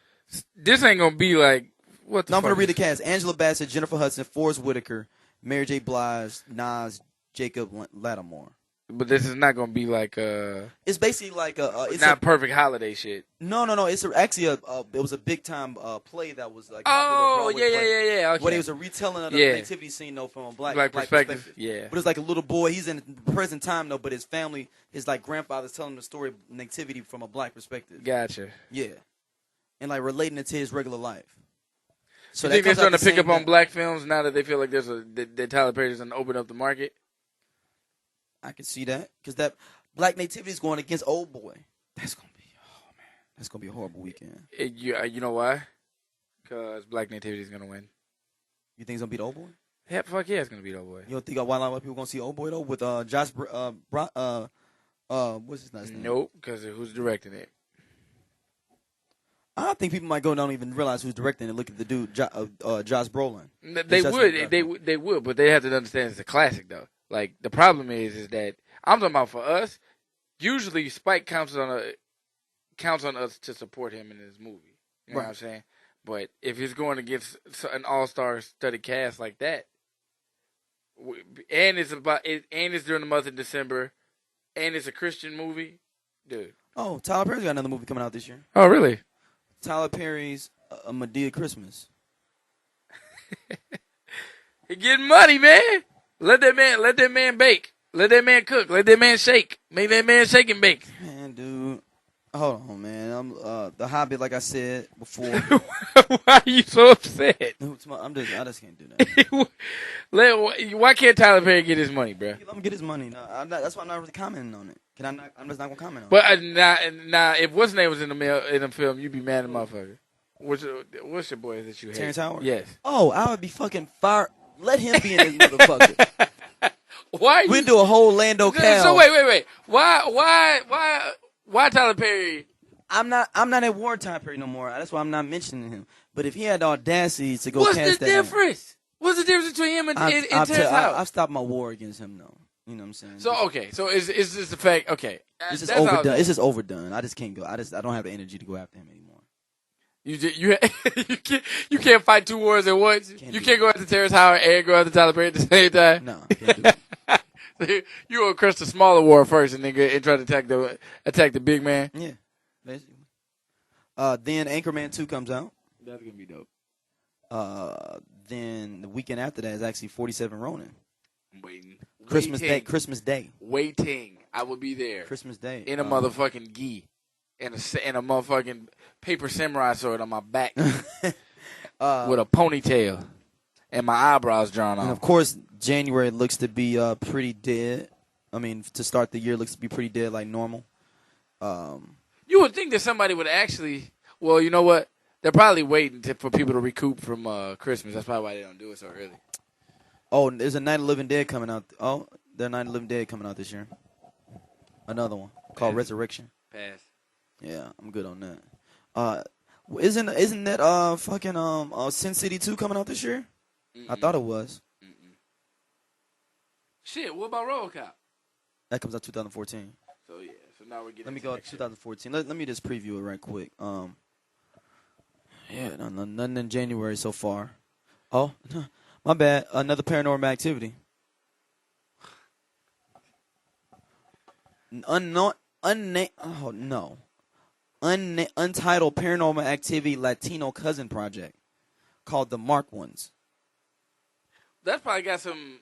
This ain't gonna be like what the. I'm gonna read the cast: Angela Bassett, Jennifer Hudson, Forrest Whitaker, Mary J. Blige, Nas, Jacob Lattimore. But this is not gonna be like It's basically like it's not perfect holiday shit. No. It's actually it was a big time play that was like. Oh yeah. Okay. But it was a retelling of the nativity scene though from a black perspective. Yeah. But it's like a little boy. He's in the present time though, but his family, his like grandfather's telling the story of nativity from a black perspective. Gotcha. Yeah, and like relating it to his regular life. So you think they're starting to pick up on black films now that they feel like that Tyler Perry's going to open up the market? I can see that because that Black Nativity is going against Old Boy. That's gonna be a horrible weekend. You know why? Because Black Nativity is gonna win. You think it's gonna beat Old Boy? Yeah, fuck yeah, it's gonna beat Old Boy. You don't think a lot of people gonna see Old Boy though with Josh what's his name? Nope, because who's directing it? I think people might go don't even realize who's directing it. Look at the dude, Josh Brolin. They would, but they have to understand it's a classic though. Like the problem is that I'm talking about for us. Usually, Spike counts on us to support him in his movie. You know what I'm saying? But if he's going against an all-star studded cast like that, and it's during the month of December, and it's a Christian movie, dude. Oh, Tyler Perry's got another movie coming out this year. Oh, really? Tyler Perry's A Madea Christmas. He getting money, man. Let that man bake. Let that man cook. Let that man shake. Make that man shake and bake. Man, dude. Hold on, man. I'm The Hobbit, like I said before. Why are you so upset? I just can't do that. Why can't Tyler Perry get his money, bro? Let him get his money. No, that's why I'm not really commenting on it. I'm just not gonna comment on it. But now, if what's name was in the film, you'd be mad at motherfucker. What's your boy that you hate? Terrence Howard? Yes. Oh, I would be fucking fired. Let him be in this motherfucker. Why? We do a whole Lando Cal. So wait. Why Tyler Perry? I'm not at war with Tyler Perry no more. That's why I'm not mentioning him. But if he had the audacity to go cast that. What's the difference? What's the difference between him and Terrence Howard? I've stopped my war against him though. You know what I'm saying? So okay, so it's just the fact. Okay, it's just overdone. It's just overdone. I just can't go. I don't have the energy to go after him anymore. You can't fight two wars at once. You can't go after Terrence Howard and go after Tyler Perry at the same time. No, can't do it. You gonna crush the smaller war first, and try to attack the big man. Yeah, basically. Then Anchorman 2 comes out. That's gonna be dope. Then the weekend after that is actually 47 Ronin. I'm waiting. Christmas Day. Waiting. I will be there. Christmas Day. In a motherfucking gi. And a motherfucking paper samurai sword on my back. With a ponytail. And my eyebrows drawn on. And of course, January looks to be pretty dead. I mean, to start the year looks to be pretty dead like normal. You would think that somebody would actually... Well, you know what? They're probably waiting for people to recoup from Christmas. That's probably why they don't do it so early. Oh, there's a Night of the Living Dead coming out. Oh, there's Night of the Living Dead coming out this year. Another one called Resurrection. Pass. Yeah, I'm good on that. Isn't that fucking Sin City 2 coming out this year? Mm-mm. I thought it was. Mm-mm. Shit, what about RoboCop? That comes out 2014. So yeah, so now we're getting. Let me go to 2014. Let me just preview it right quick. Yeah, nothing in January so far. Oh, my bad. Another Paranormal Activity. Untitled Paranormal Activity Latino Cousin Project called The Marked Ones. That's probably got some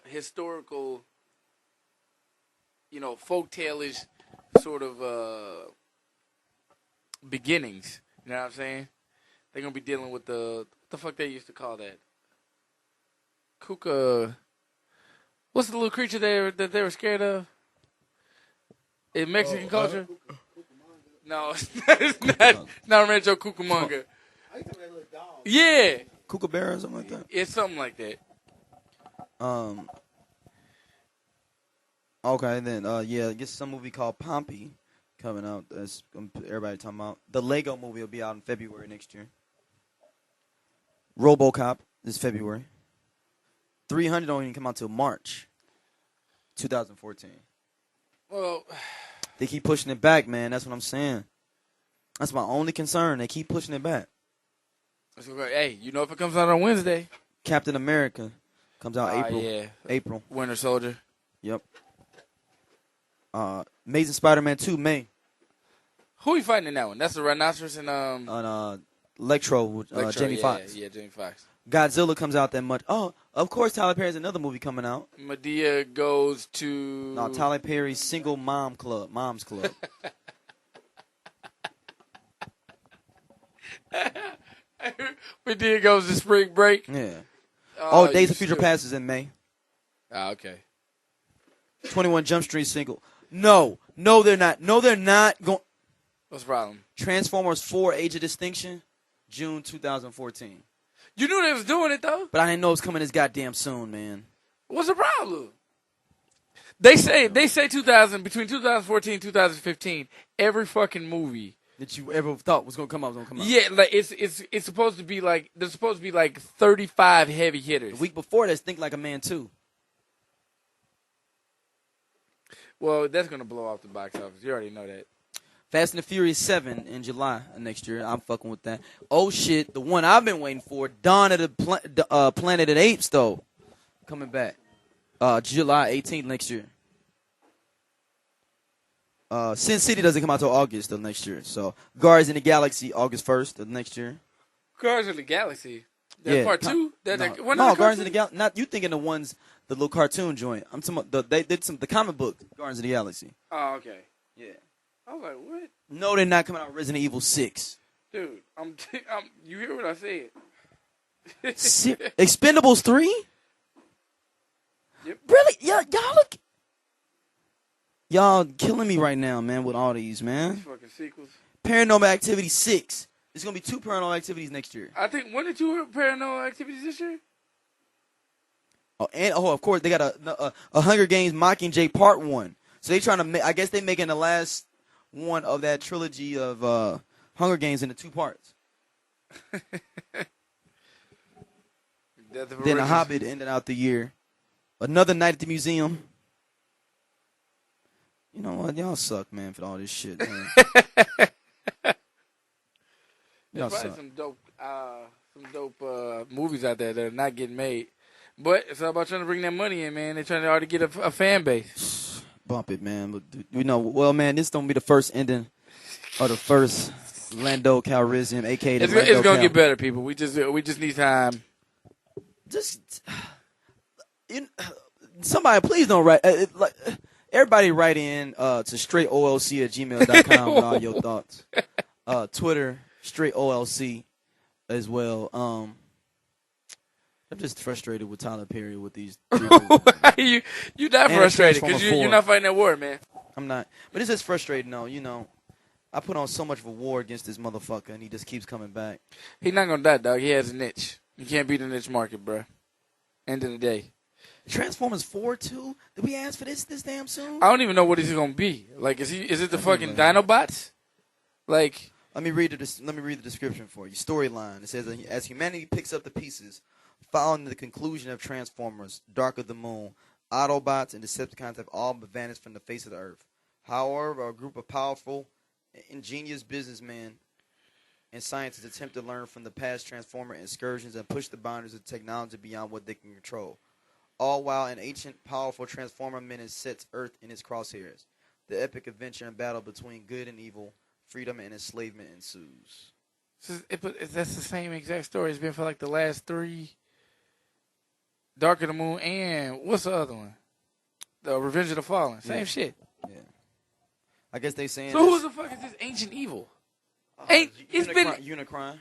historical, folktale-ish sort of beginnings. You know what I'm saying? They're gonna be dealing with what the fuck they used to call that? Kuka. What's the little creature that they were scared of? In Mexican culture? No, it's not Rancho Cucamonga. Yeah. Kookaburra or something like that. It's something like that. Okay, then I guess some movie called Pompey coming out. That's everybody talking about. The Lego movie will be out in February next year. RoboCop is February. 300 don't even come out till March 2014. Well, they keep pushing it back, man. That's what I'm saying. That's my only concern. They keep pushing it back. Hey, if it comes out on Wednesday. Captain America comes out April. Yeah. April. Winter Soldier. Yep. Amazing Spider-Man 2, May. Who are you fighting in that one? That's the Rhinoceros and Electro with Jamie Foxx. Yeah, Jamie Foxx. Godzilla comes out that much. Oh, of course, Tyler Perry has another movie coming out. Madea goes to... No, Tyler Perry's Single Mom's Club. Madea goes to spring break. Yeah. Days of Future Past is in May. Okay. 21 Jump Street single. No, they're not. No, they're not going. What's the problem? Transformers 4 Age of Distinction, June 2014. You knew they was doing it, though. But I didn't know it was coming this goddamn soon, man. What's the problem? They say between 2014 and 2015, every fucking movie that you ever thought was gonna come out was gonna come out. Yeah, like it's supposed to be like there's supposed to be like 35 heavy hitters. The week before that's Think Like a Man 2. Well, that's gonna blow off the box office. You already know that. Fast and the Furious 7 in July of next year. I'm fucking with that. Oh shit, the one I've been waiting for, Dawn of the Planet of the Apes, though, coming back. July 18th next year. Sin City doesn't come out till August of next year. So Guardians in the Galaxy, August 1st of next year. Guardians of the Galaxy. That's part 2. No, Guardians of the Galaxy. Not you thinking the ones, the little cartoon joint. I'm talking about they did the comic book Guardians of the Galaxy. Oh, okay. Yeah. I was like, what? No, they're not coming out with Resident Evil 6. Dude, you hear what I said? Expendables 3? Yep. Really? Y'all killing me right now, man, with all these, man. These fucking sequels. Paranormal Activity 6. There's going to be 2 Paranormal Activities next year. I think, when did you have Paranormal Activities this year? Oh, of course, they got a Hunger Games Mockingjay Part 1. So they trying to make, I guess they making the last one of that trilogy of Hunger Games into 2 parts. Then The Hobbit ended out the year. Another Night at the Museum. You know what? Y'all suck, man, for all this shit, man. Y'all There's suck. probably some dope movies out there that are not getting made. But it's all about trying to bring that money in, man. They're trying to already get a fan base. Bump it, man. But well, man, this don't be the first ending or the first Lando Calrissian, a.k.a. It's gonna get better, people. We just need time. Somebody, please don't write. Everybody write in to straightolc@gmail.com with all your thoughts. Twitter, straightolc as well. I'm just frustrated with Tyler Perry with these 3 movies. you not frustrated because you're not fighting that war, man. I'm not. But it's just frustrating, though. You know, I put on so much of a war against this motherfucker, and he just keeps coming back. He's not going to die, dog. He has a niche. You can't beat the niche market, bro. End of the day. Transformers 4, too? Did we ask for this damn soon? I don't even know what he's going to be. Like, is it the fucking Dinobots? Like... Let me read the description for you. Storyline. It says, as humanity picks up the pieces, following the conclusion of Transformers, Dark of the Moon, Autobots and Decepticons have all but vanished from the face of the earth. However, a group of powerful, ingenious businessmen and scientists attempt to learn from the past Transformer excursions and push the boundaries of technology beyond what they can control. All while an ancient, powerful Transformer menace sets Earth in its crosshairs. The epic adventure and battle between good and evil, freedom and enslavement ensues. That's the same exact story it's been for like the last 3. Dark of the Moon and what's the other one? The Revenge of the Fallen. Same shit. I guess they saying. So who the fuck is this ancient evil? It's been Unicron.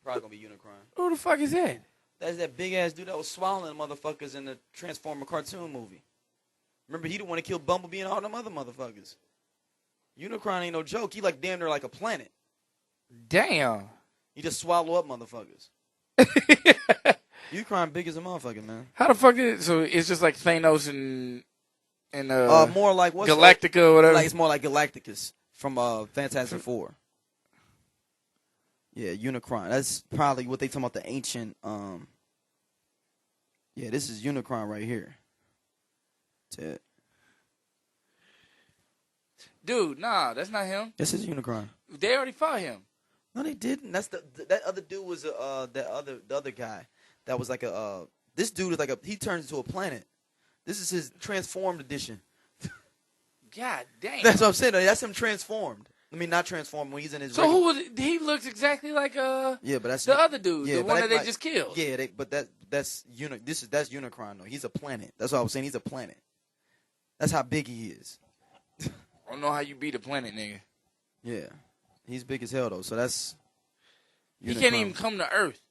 Probably gonna be Unicron. Who the fuck is that? That's that big ass dude that was swallowing motherfuckers in the Transformer cartoon movie. Remember, he the one that killed Bumblebee and all them other motherfuckers. Unicron ain't no joke. He like damn near like a planet. Damn. He just swallow up motherfuckers. Unicron big as a motherfucker, man. How the fuck is it? So it's just like Thanos and more like what's Galactica or whatever. Like it's more like Galacticus from Fantastic Four. Yeah, Unicron. That's probably what they talking about, the ancient. Yeah, this is Unicron right here. That's it. Dude, nah, that's not him. This is Unicron. They already fought him. No, they didn't. That's that other dude was the other guy that was like a this dude is like he turns into a planet. This is his transformed edition. God damn. That's what I'm saying. That's him transformed. I mean, not transformed when he's in his. So who was it? He looks exactly like yeah, but that's the other dude, yeah, the one that they just killed. Yeah, that's that's Unicron though. He's a planet. That's what I was saying. He's a planet. That's how big he is. I don't know how you beat a planet, nigga. Yeah, he's big as hell though. So that's. He can't even come to Earth.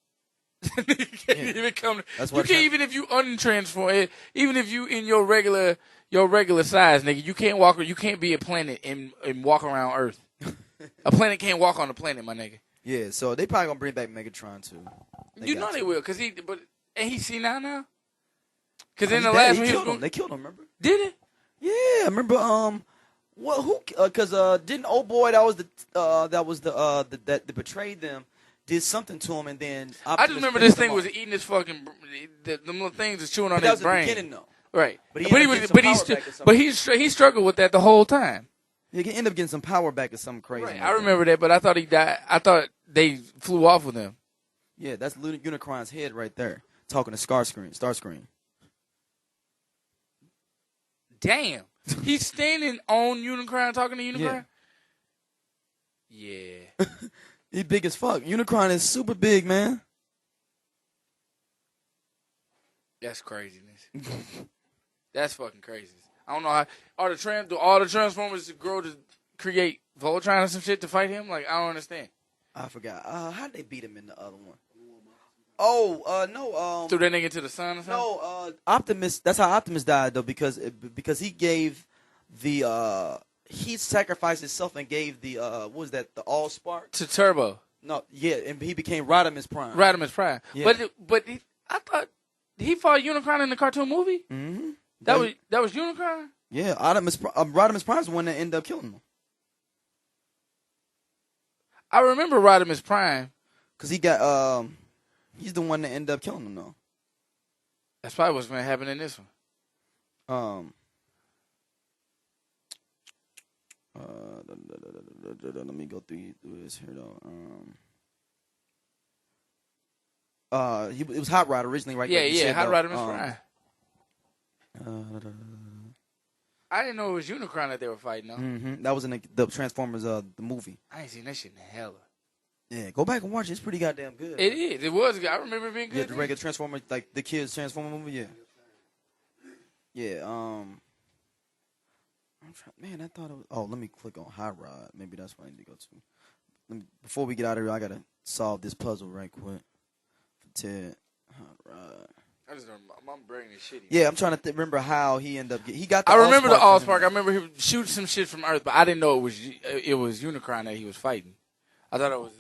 He can't even come. That's you can't even if you untransform. Even if you in your regular size, nigga, you can't walk. You can't be a planet and walk around Earth. A planet can't walk on the planet, my nigga. Yeah, so they probably gonna bring back Megatron too. You know they will, cause ain't he senile now? Cause in the last one they killed him. Remember? Did it? Yeah, remember? Cause didn't old boy that betrayed them did something to him, and then I just remember this thing was eating his fucking the little things was chewing on his brain. That was the beginning though. Right, but he struggled with that the whole time. He can end up getting some power back or something crazy. Right. I remember that, but I thought he died. I thought they flew off with him. Yeah, that's Unicron's head right there, talking to Starscream. Damn, he's standing on Unicron, talking to Unicron. Yeah. He big as fuck. Unicron is super big, man. That's craziness. That's fucking crazy. I don't know how do all the Transformers grow to create Voltron or some shit to fight him? Like I don't understand. I forgot. How'd they beat him in the other one? Oh, no. Threw that nigga to the sun or something? No, Optimus. That's how Optimus died though, because he gave the he sacrificed himself and gave the what was that, the Allspark to Turbo. No, yeah, and he became Rodimus Prime. Rodimus Prime. Yeah. But I thought he fought Unicron in the cartoon movie. Mm-hmm. That was Unicron? Yeah, Rodimus Prime's the one that ended up killing him. I remember Rodimus Prime. Because he got, he's the one that ended up killing him, though. That's probably what's going to happen in this one. Let me go through this here, though. It was Hot Rod originally, right? Yeah, Hot Rodimus Prime. I didn't know it was Unicron that they were fighting, though. Mm-hmm. That was in the Transformers, the movie. I ain't seen that shit in hella. Yeah, go back and watch it. It's pretty goddamn good. It is. It was good. I remember it being good. Yeah, the regular Transformer, like the kids Transformer movie. Yeah. Yeah. I'm trying. Man, I thought it was. Oh, let me click on Hot Rod. Maybe that's what I need to go to. Before we get out of here, I gotta solve this puzzle right quick. For Ted, Hot Rod. I just don't. My brain is shitty. Yeah, I'm trying to remember how he ended up. He got. I remember the Allspark. I remember him shooting some shit from Earth, but I didn't know it was Unicron that he was fighting. I thought it was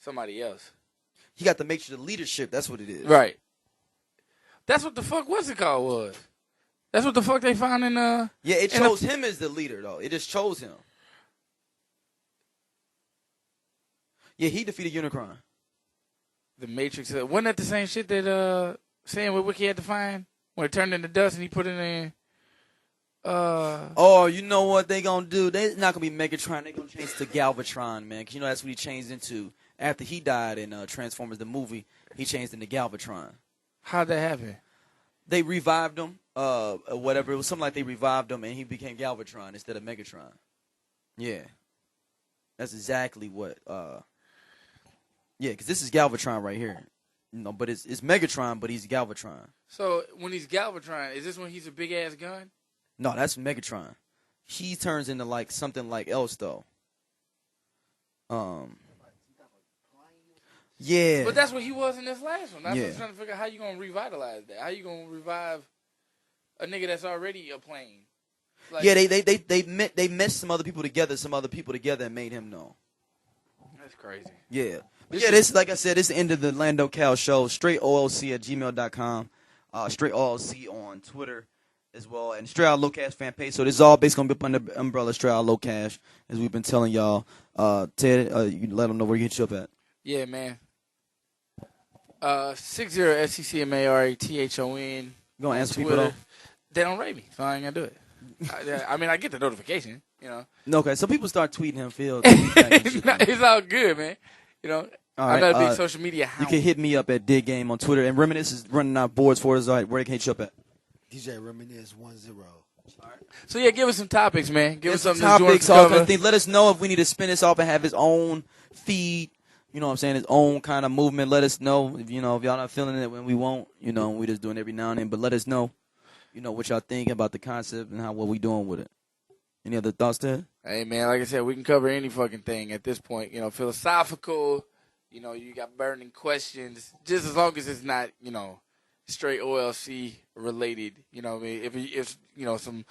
somebody else. He got to make sure the leadership. That's what it is. Right. That's what the fuck what's it called was. That's what the fuck they found in Yeah, it chose him as the leader though. It just chose him. Yeah, he defeated Unicron. The Matrix. Wasn't that the same shit that Sam Witwicky had to find when it turned into dust and he put it in? Oh, you know what they gonna do? They're not gonna be Megatron. They're gonna change to Galvatron, man. Cause you know that's what he changed into after he died in Transformers the movie. He changed into Galvatron. How'd that happen? They revived him. Whatever. It was something like they revived him and he became Galvatron instead of Megatron. Yeah, that's exactly what. Yeah, because this is Galvatron right here. No, but it's Megatron, but he's Galvatron. So when he's Galvatron, is this when he's a big ass gun? No, that's Megatron. he turns into like something like else though. Yeah. But that's what he was in this last one. That's what Yeah. I'm trying to figure out how you gonna revitalize that. How you gonna revive a nigga that's already a plane? Like, Yeah, they meshed some other people together and made him known. That's crazy. Yeah. But yeah, this, like I said, this is the end of the Lando Cal show. StraightOLC@gmail.com. Straight OLC on Twitter as well. And Straight Outta Locash fan page. So this is all basically going to be up under the umbrella Straight Outta Locash, as we've been telling y'all. Ted, you let them know where you hit you up at. Yeah, man. 60SCCMARATHON. You going to answer Twitter. people, though? They don't rate me, so I ain't going to do it. I mean, I get the notification, you know. No, okay. Some people start tweeting him, Phil. It's all good, man. You know, All I'm right, not a big social media hound. You can hit me up at Dig Game on Twitter. And Reminisce is running out boards for us. All right, where can you hit you up at? DJ Reminisce 10. So, yeah, give us some topics, man. Give us some something topics. to All cover. things. Let us know if we need to spin this off and have his own feed. You know what I'm saying? His own kind of movement. Let us know if y'all not feeling it when we won't. You know, we just doing it every now and then. But let us know. You know what y'all think about the concept and what we doing with it. Any other thoughts there? Hey, man, like I said, we can cover any fucking thing at this point. You know, philosophical. You know, you got burning questions. Just as long as it's not, you know, straight OLC related. You know what I mean? If you know, some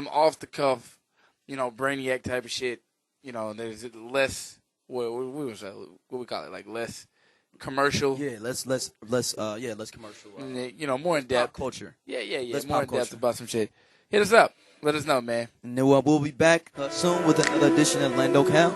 off the cuff, you know, brainiac type of shit, you know, there's less what we call it, like less commercial. Yeah, less commercial. You know, more in depth. Pop culture. Yeah. Less More in pop depth culture. about some shit. Hit us up. Let us know, man. And then we'll be back soon with another edition of Lando Cal.